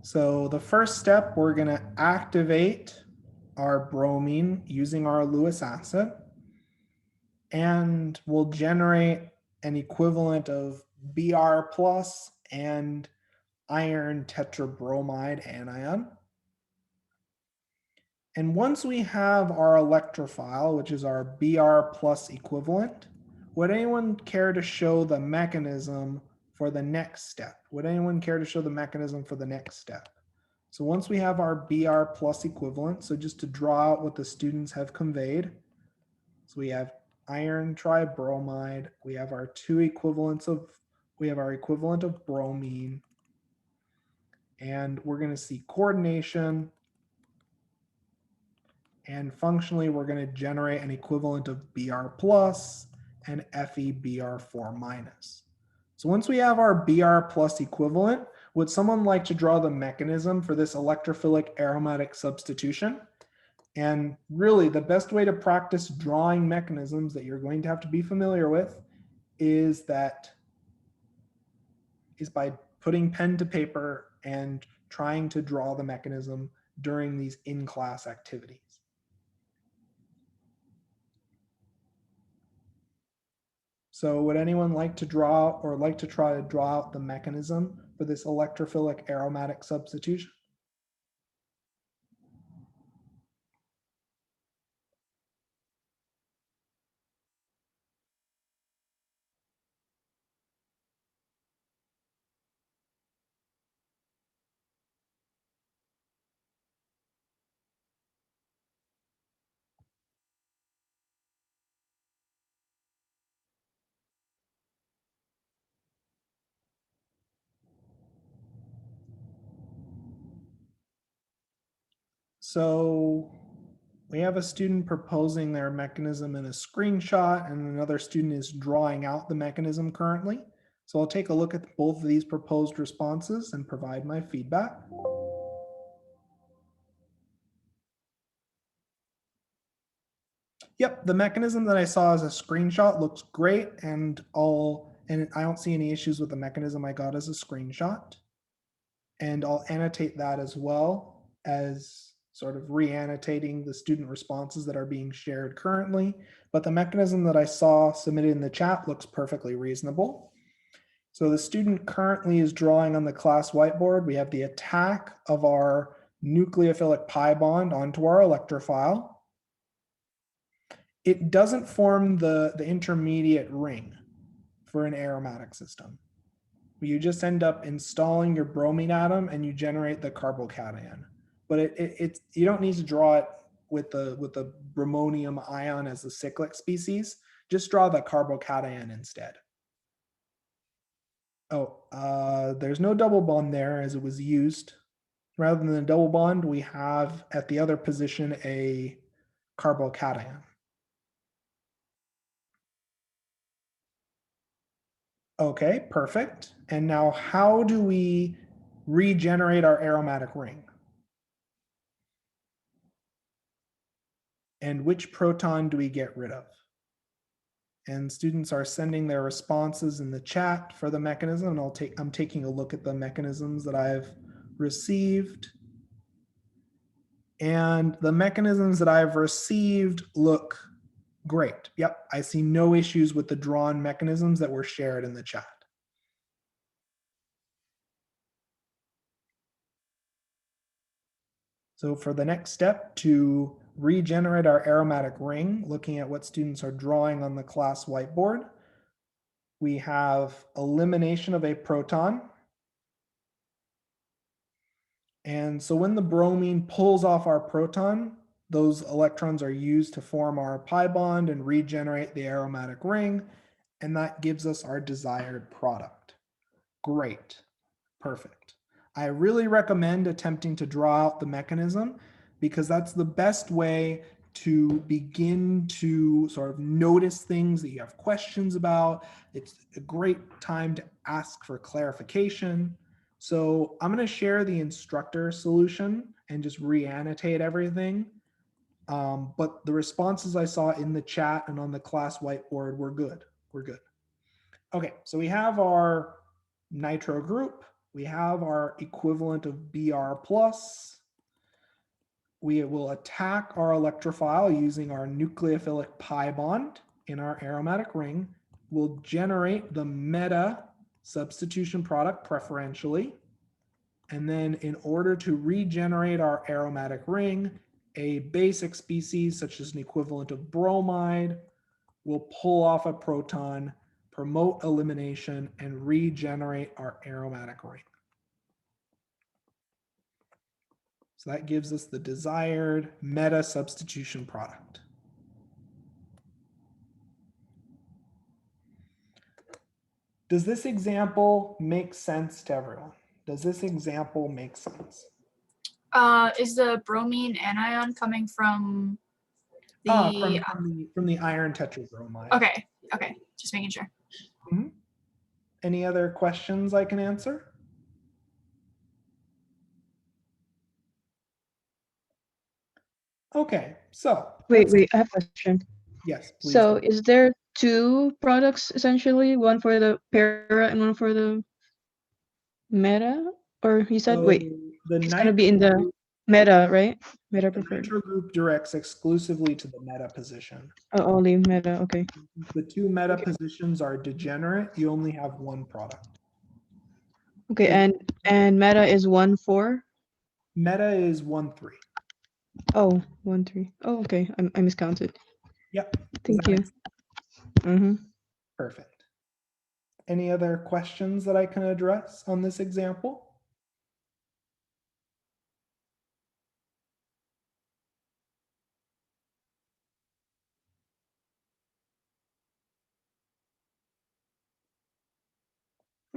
So the first step, we're going to activate our bromine using our Lewis acid, and we'll generate an equivalent of Br+ and iron tetrabromide anion. And once we have our electrophile, which is our Br+ equivalent, would anyone care to show the mechanism for the next step? Would anyone care to show the mechanism for the next step? So once we have our Br+ equivalent, so just to draw out what the students have conveyed, so we have iron tribromide, we have our we have our equivalent of bromine, and we're going to see coordination, and functionally we're going to generate an equivalent of Br+ and FeBr4-. So once we have our Br+ equivalent, would someone like to draw the mechanism for this electrophilic aromatic substitution? And really the best way to practice drawing mechanisms that you're going to have to be familiar with is by putting pen to paper and trying to draw the mechanism during these in-class activities. So would anyone like to draw or like to try to draw out the mechanism for this electrophilic aromatic substitution? So we have a student proposing their mechanism in a screenshot, and another student is drawing out the mechanism currently. So I'll take a look at both of these proposed responses and provide my feedback. Yep, the mechanism that I saw as a screenshot looks great, and I'll and I don't see any issues with the mechanism I got as a screenshot. And I'll annotate that as well as sort of re-annotating the student responses that are being shared currently. But the mechanism that I saw submitted in the chat looks perfectly reasonable. So the student currently is drawing on the class whiteboard. We have the attack of our nucleophilic pi bond onto our electrophile. It doesn't form the intermediate ring for an aromatic system. You just end up installing your bromine atom and you generate the carbocation. But you don't need to draw it with the bromonium ion as the cyclic species. Just draw the carbocation instead. Oh, there's no double bond there as it was used. Rather than a double bond, we have at the other position a carbocation. Okay, perfect. And now how do we regenerate our aromatic ring? And which proton do we get rid of? And students are sending their responses in the chat for the mechanism. And I'm taking a look at the mechanisms that I've received. And the mechanisms that I've received look great. Yep, I see no issues with the drawn mechanisms that were shared in the chat. So for the next step to regenerate our aromatic ring, looking at what students are drawing on the class whiteboard, we have elimination of a proton. And so when the bromine pulls off our proton, those electrons are used to form our pi bond and regenerate the aromatic ring, and that gives us our desired product. Great, perfect. I really recommend attempting to draw out the mechanism because that's the best way to begin to sort of notice things that you have questions about. It's a great time to ask for clarification. So I'm going to share the instructor solution and just re-annotate everything. But the responses I saw in the chat and on the class whiteboard were good. We're good. Okay, so we have our nitro group. We have our equivalent of Br+. We will attack our electrophile using our nucleophilic pi bond in our aromatic ring. We'll generate the meta substitution product preferentially. And then in order to regenerate our aromatic ring, a basic species such as an equivalent of bromide will pull off a proton, promote elimination, and regenerate our aromatic ring. So that gives us the desired meta substitution product. Does this example make sense to everyone? Does this example make sense? Is the bromine anion coming from the from the iron tetrabromide. Okay, just making sure. Mm-hmm. Any other questions I can answer? Okay, so Wait, I have a question. Yes, please. So is there two products essentially, one for the para and one for the meta? Or you said, wait, it's gonna be in the meta, right? Meta preferred. The nitro group directs exclusively to the meta position. Oh, only meta, okay. The two meta positions are degenerate. You only have one product. Okay, and meta is 1,4? Meta is 1,3. Oh, 1,3. Oh, okay. I miscounted. Yep. Thank you. Mm-hmm. Perfect. Any other questions that I can address on this example?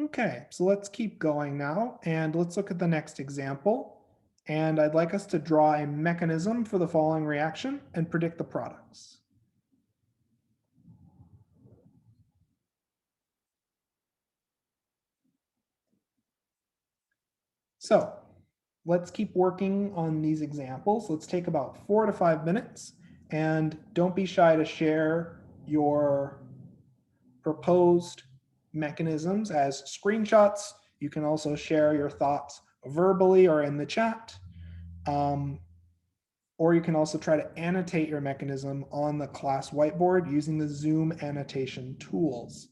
Okay, so let's keep going now and let's look at the next example. And I'd like us to draw a mechanism for the following reaction and predict the products. So let's keep working on these examples. Let's take about 4 to 5 minutes and don't be shy to share your proposed mechanisms as screenshots. You can also share your thoughts verbally or in the chat. Or you can also try to annotate your mechanism on the class whiteboard using the Zoom annotation tools.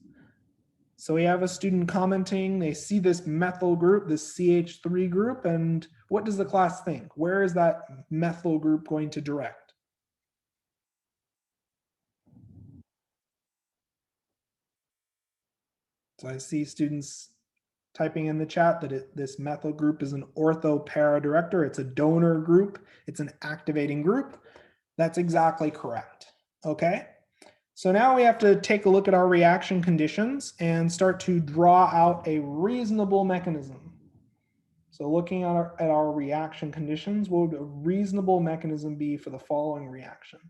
So we have a student commenting, they see this methyl group, this CH3 group, and what does the class think? Where is that methyl group going to direct? So I see students typing in the chat that this methyl group is an ortho para director. It's a donor group. It's an activating group. That's exactly correct. Okay. So now we have to take a look at our reaction conditions and start to draw out a reasonable mechanism. So looking at our reaction conditions, what would a reasonable mechanism be for the following reaction?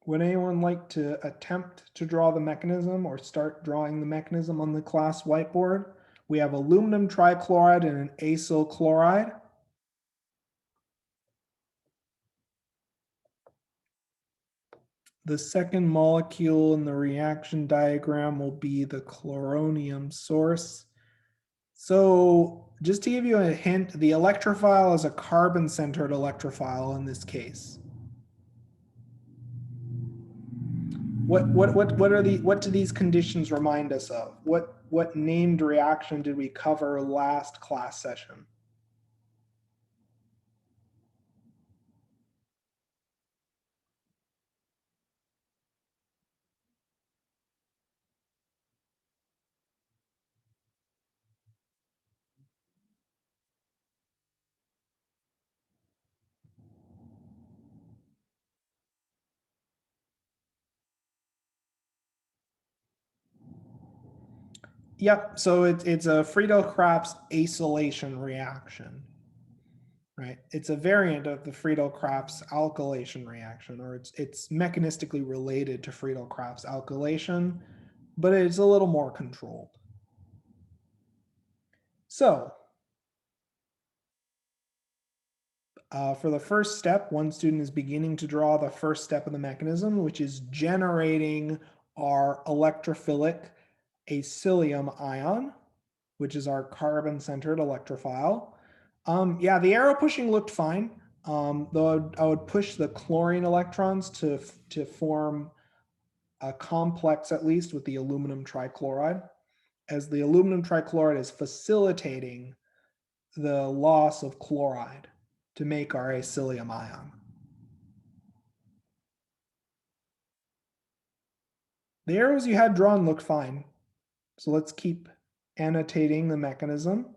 Would anyone like to attempt to draw the mechanism or start drawing the mechanism on the class whiteboard? We have aluminum trichloride and an acyl chloride. The second molecule in the reaction diagram will be the chloronium source. So just to give you a hint, the electrophile is a carbon-centered electrophile in this case. What do these conditions remind us of? What named reaction did we cover last class session? Yep, so it's a Friedel-Crafts acylation reaction, right? It's a variant of the Friedel-Crafts alkylation reaction, or it's mechanistically related to Friedel-Crafts alkylation, but it's a little more controlled. So for the first step, one student is beginning to draw the first step of the mechanism, which is generating our electrophilic acylium ion, which is our carbon-centered electrophile. Yeah, the arrow pushing looked fine, though I would push the chlorine electrons to form a complex, at least, with the aluminum trichloride, as the aluminum trichloride is facilitating the loss of chloride to make our acylium ion. The arrows you had drawn looked fine, so let's keep annotating the mechanism,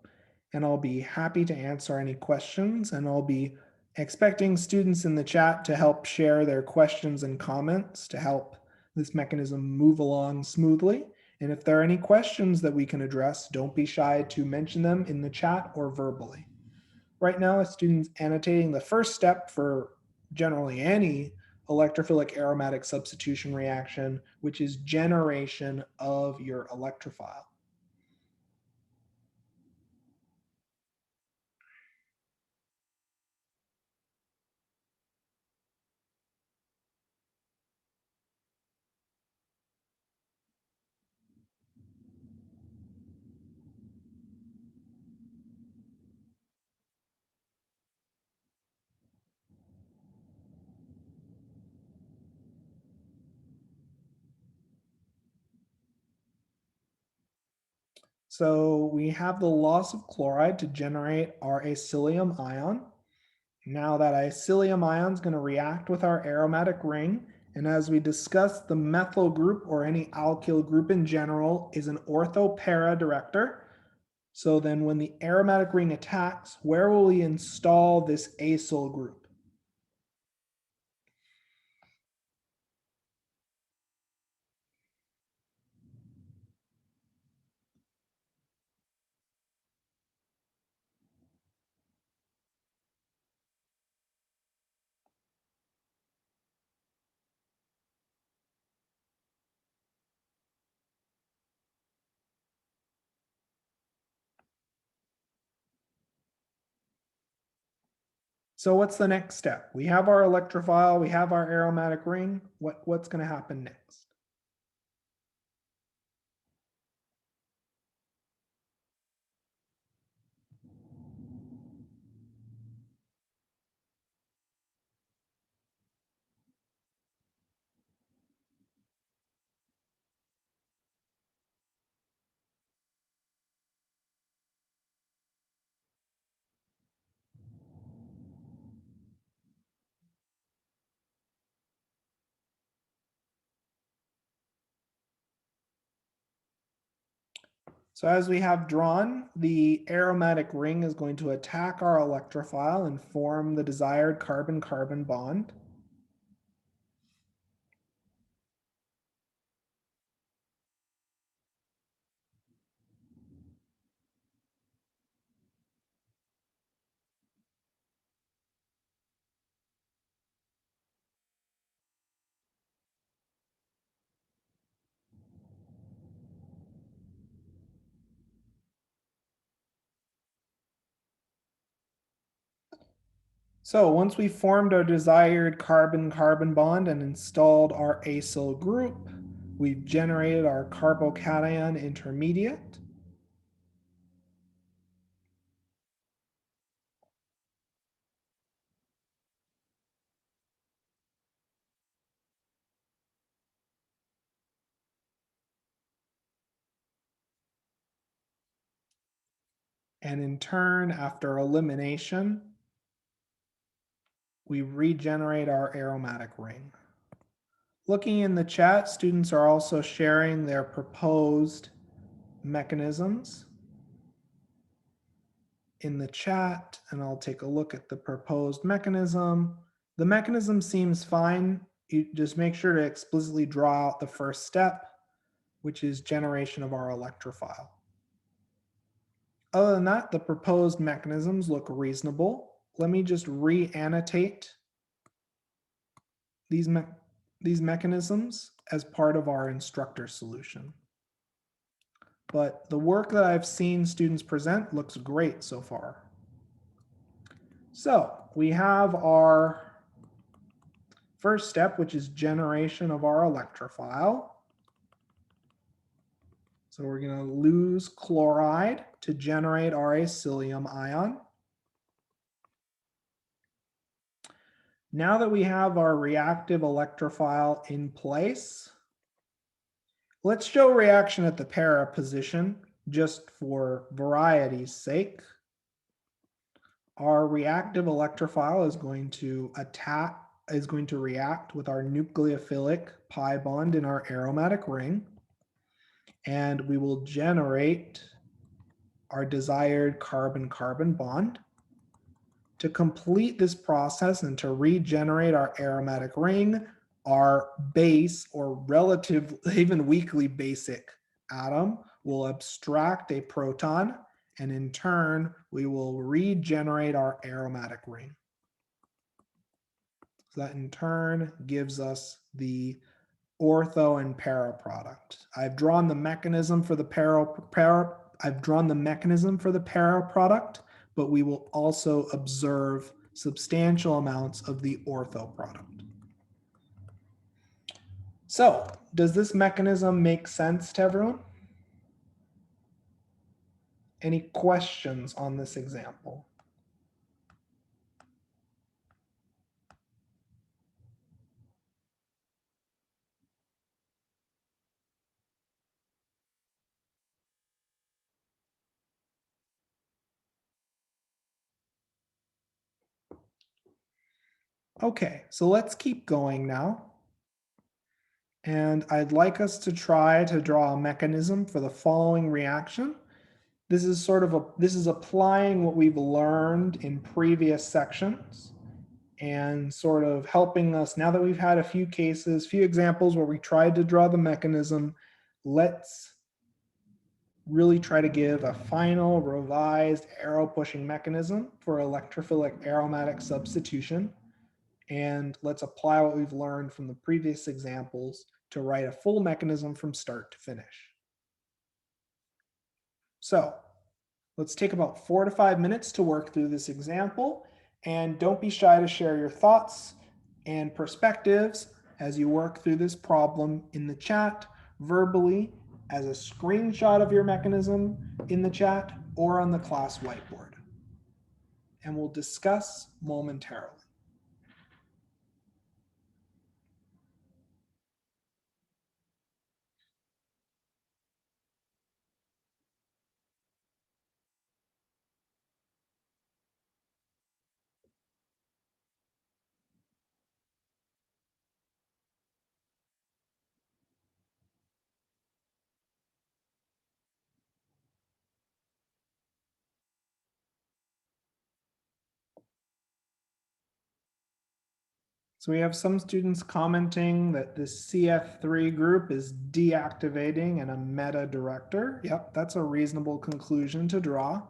and I'll be happy to answer any questions, and I'll be expecting students in the chat to help share their questions and comments to help this mechanism move along smoothly. And if there are any questions that we can address, don't be shy to mention them in the chat or verbally. Right now, a student's annotating the first step for generally any electrophilic aromatic substitution reaction, which is generation of your electrophile. So we have the loss of chloride to generate our acylium ion. Now that acylium ion is going to react with our aromatic ring. And as we discussed, the methyl group or any alkyl group in general is an ortho para director. So then when the aromatic ring attacks, where will we install this acyl group? So what's the next step? We have our electrophile, we have our aromatic ring. What's going to happen next? So as we have drawn, the aromatic ring is going to attack our electrophile and form the desired carbon-carbon bond. So once we formed our desired carbon-carbon bond and installed our acyl group, we've generated our carbocation intermediate. And in turn, after elimination, we regenerate our aromatic ring. Looking in the chat, students are also sharing their proposed mechanisms in the chat, and I'll take a look at the proposed mechanism. The mechanism seems fine. You just make sure to explicitly draw out the first step, which is generation of our electrophile. Other than that, the proposed mechanisms look reasonable. Let me just re-annotate these mechanisms as part of our instructor solution. But the work that I've seen students present looks great so far. So we have our first step, which is generation of our electrophile. So we're going to lose chloride to generate our acylium ion. Now that we have our reactive electrophile in place, let's show reaction at the para position just for variety's sake. Our reactive electrophile is going to react with our nucleophilic pi bond in our aromatic ring, and we will generate our desired carbon-carbon bond. To complete this process and to regenerate our aromatic ring, our base or relative, even weakly basic atom will abstract a proton, and in turn, we will regenerate our aromatic ring. So that in turn gives us the ortho and para product. I've drawn the mechanism for the para product, but we will also observe substantial amounts of the ortho product. So, does this mechanism make sense to everyone? Any questions on this example? Okay, so let's keep going now. And I'd like us to try to draw a mechanism for the following reaction. This is applying what we've learned in previous sections and sort of helping us, now that we've had a few examples where we tried to draw the mechanism, let's really try to give a final revised arrow pushing mechanism for electrophilic aromatic substitution. And let's apply what we've learned from the previous examples to write a full mechanism from start to finish. So let's take about 4 to 5 minutes to work through this example. And don't be shy to share your thoughts and perspectives as you work through this problem in the chat, verbally, as a screenshot of your mechanism in the chat, or on the class whiteboard. And we'll discuss momentarily. So we have some students commenting that this CF3 group is deactivating and a meta director. Yep, that's a reasonable conclusion to draw.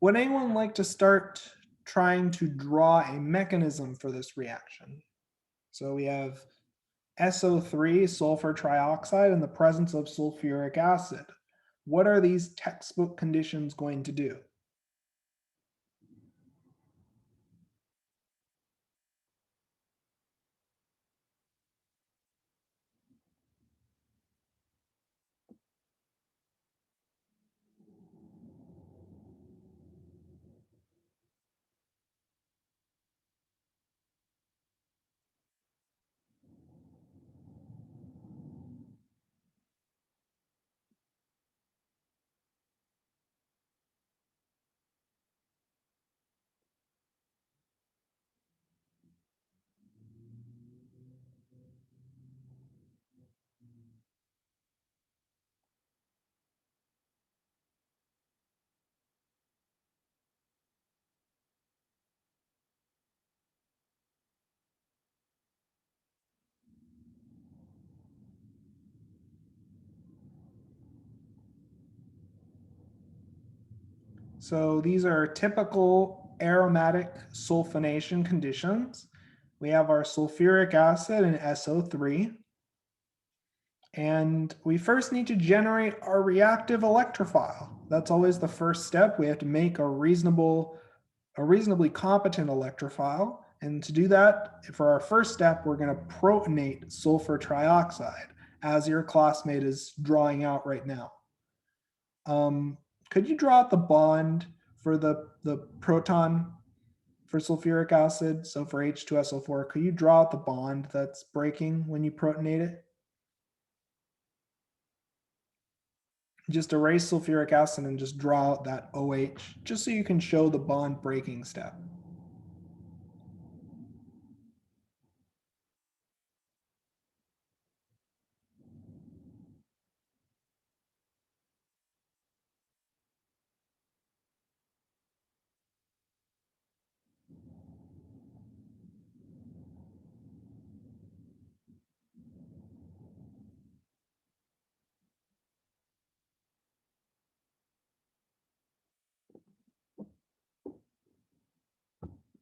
Would anyone like to start trying to draw a mechanism for this reaction? So we have SO3, sulfur trioxide, in the presence of sulfuric acid. What are these textbook conditions going to do? So these are typical aromatic sulfonation conditions. We have our sulfuric acid and SO3. And we first need to generate our reactive electrophile. That's always the first step. We have to make a reasonably competent electrophile. And to do that, for our first step, we're going to protonate sulfur trioxide, as your classmate is drawing out right now. Could you draw out the bond for the proton for sulfuric acid? So for H2SO4, could you draw out the bond that's breaking when you protonate it? Just erase sulfuric acid and just draw out that OH, just so you can show the bond breaking step.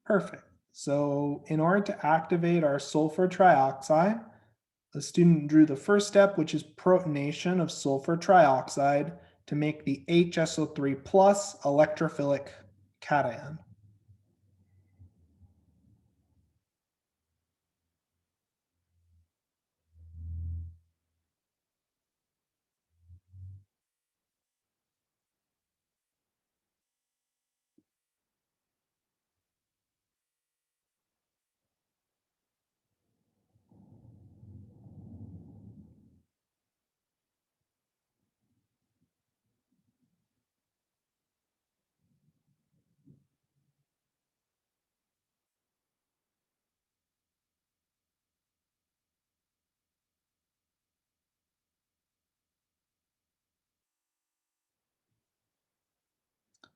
Perfect. So in order to activate our sulfur trioxide, the student drew the first step, which is protonation of sulfur trioxide to make the HSO3 plus electrophilic cation.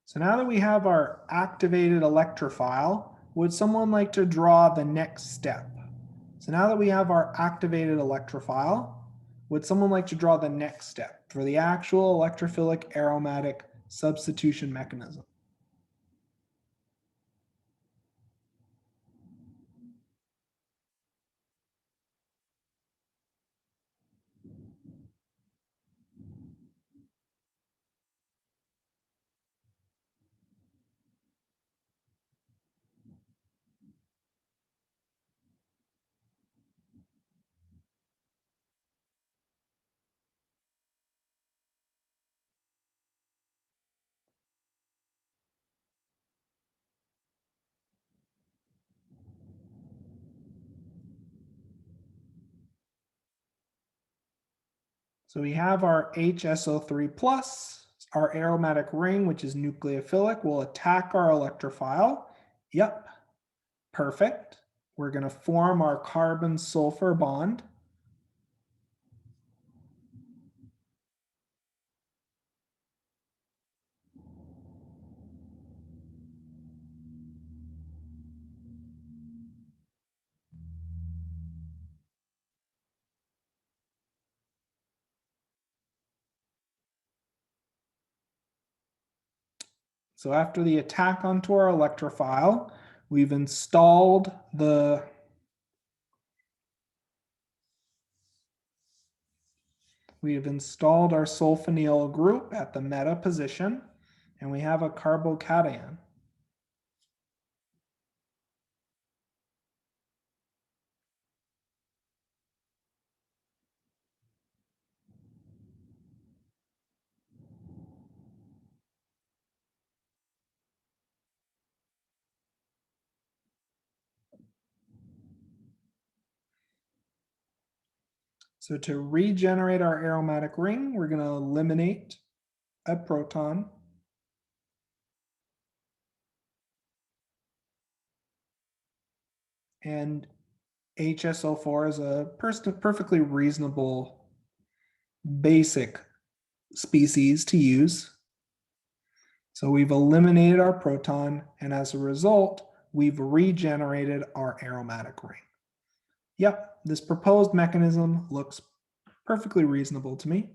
So now that we have our activated electrophile, would someone like to draw the next step? So now that we have our activated electrophile, would someone like to draw the next step for the actual electrophilic aromatic substitution mechanism? So we have our HSO3 plus, our aromatic ring, which is nucleophilic, will attack our electrophile. Yep, perfect. We're going to form our carbon-sulfur bond. So after the attack onto our electrophile, we've installed our sulfonyl group at the meta position, and we have a carbocation. So to regenerate our aromatic ring, we're going to eliminate a proton. And HSO4 is a perfectly reasonable basic species to use. So we've eliminated our proton, and as a result, we've regenerated our aromatic ring. Yep, this proposed mechanism looks perfectly reasonable to me.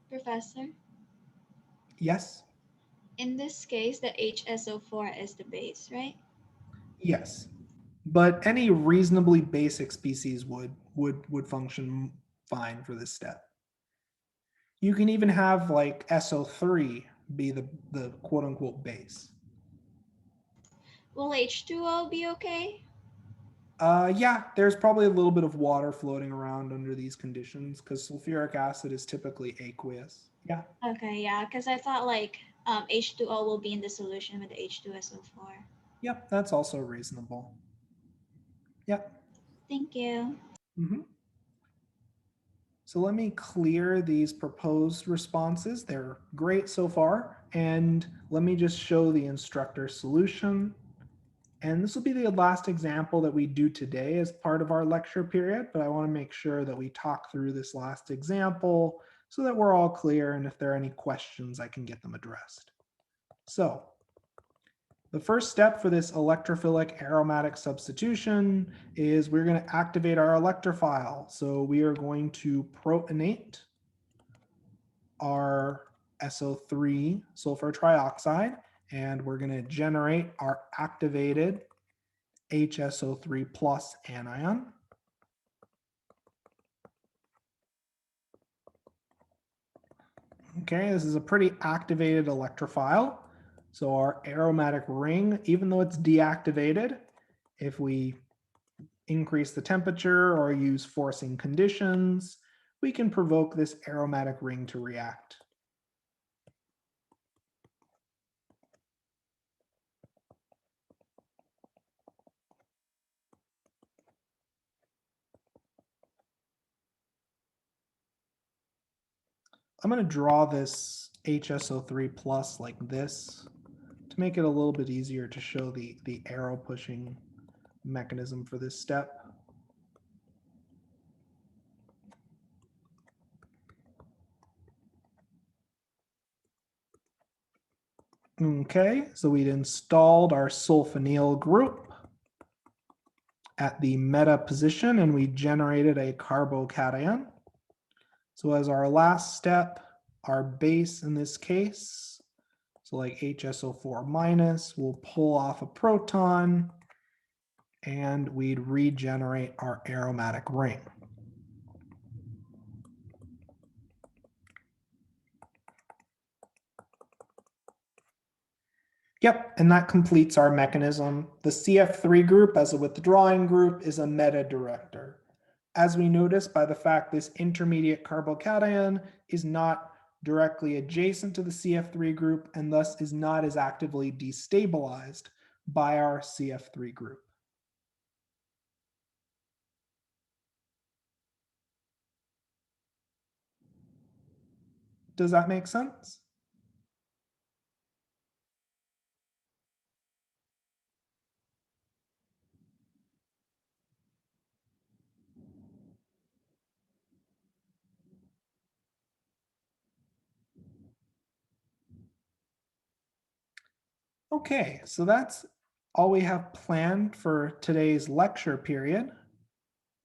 Professor, Yes? in this case, the HSO4 is the base, right? Yes. But any reasonably basic species would function fine for this step. You can even have like SO3 be the quote unquote base. Will H2O be okay? Yeah, there's probably a little bit of water floating around under these conditions because sulfuric acid is typically aqueous. Yeah. Okay, yeah, because I thought like H2O will be in the solution with the H2SO4. Yep, that's also reasonable. Yep. Thank you. Mm-hmm. So let me clear these proposed responses. They're great so far. And let me just show the instructor solution. And this will be the last example that we do today as part of our lecture period, but I want to make sure that we talk through this last example so that we're all clear, and if there are any questions, I can get them addressed. So the first step for this electrophilic aromatic substitution is we're going to activate our electrophile. So we are going to protonate our SO3 sulfur trioxide, and we're going to generate our activated HSO3 plus anion. Okay, this is a pretty activated electrophile. So our aromatic ring, even though it's deactivated, if we increase the temperature or use forcing conditions, we can provoke this aromatic ring to react. I'm going to draw this HSO3 plus like this to make it a little bit easier to show the arrow pushing mechanism for this step. Okay, so we'd installed our sulfonyl group at the meta position and we generated a carbocation. So as our last step, our base in this case, so like HSO4 minus, we'll pull off a proton and we'd regenerate our aromatic ring. Yep, and that completes our mechanism. The CF3 group as a withdrawing group is a meta director. As we notice by the fact this intermediate carbocation is not directly adjacent to the CF3 group and thus is not as actively destabilized by our CF3 group. Does that make sense? Okay, so that's all we have planned for today's lecture period.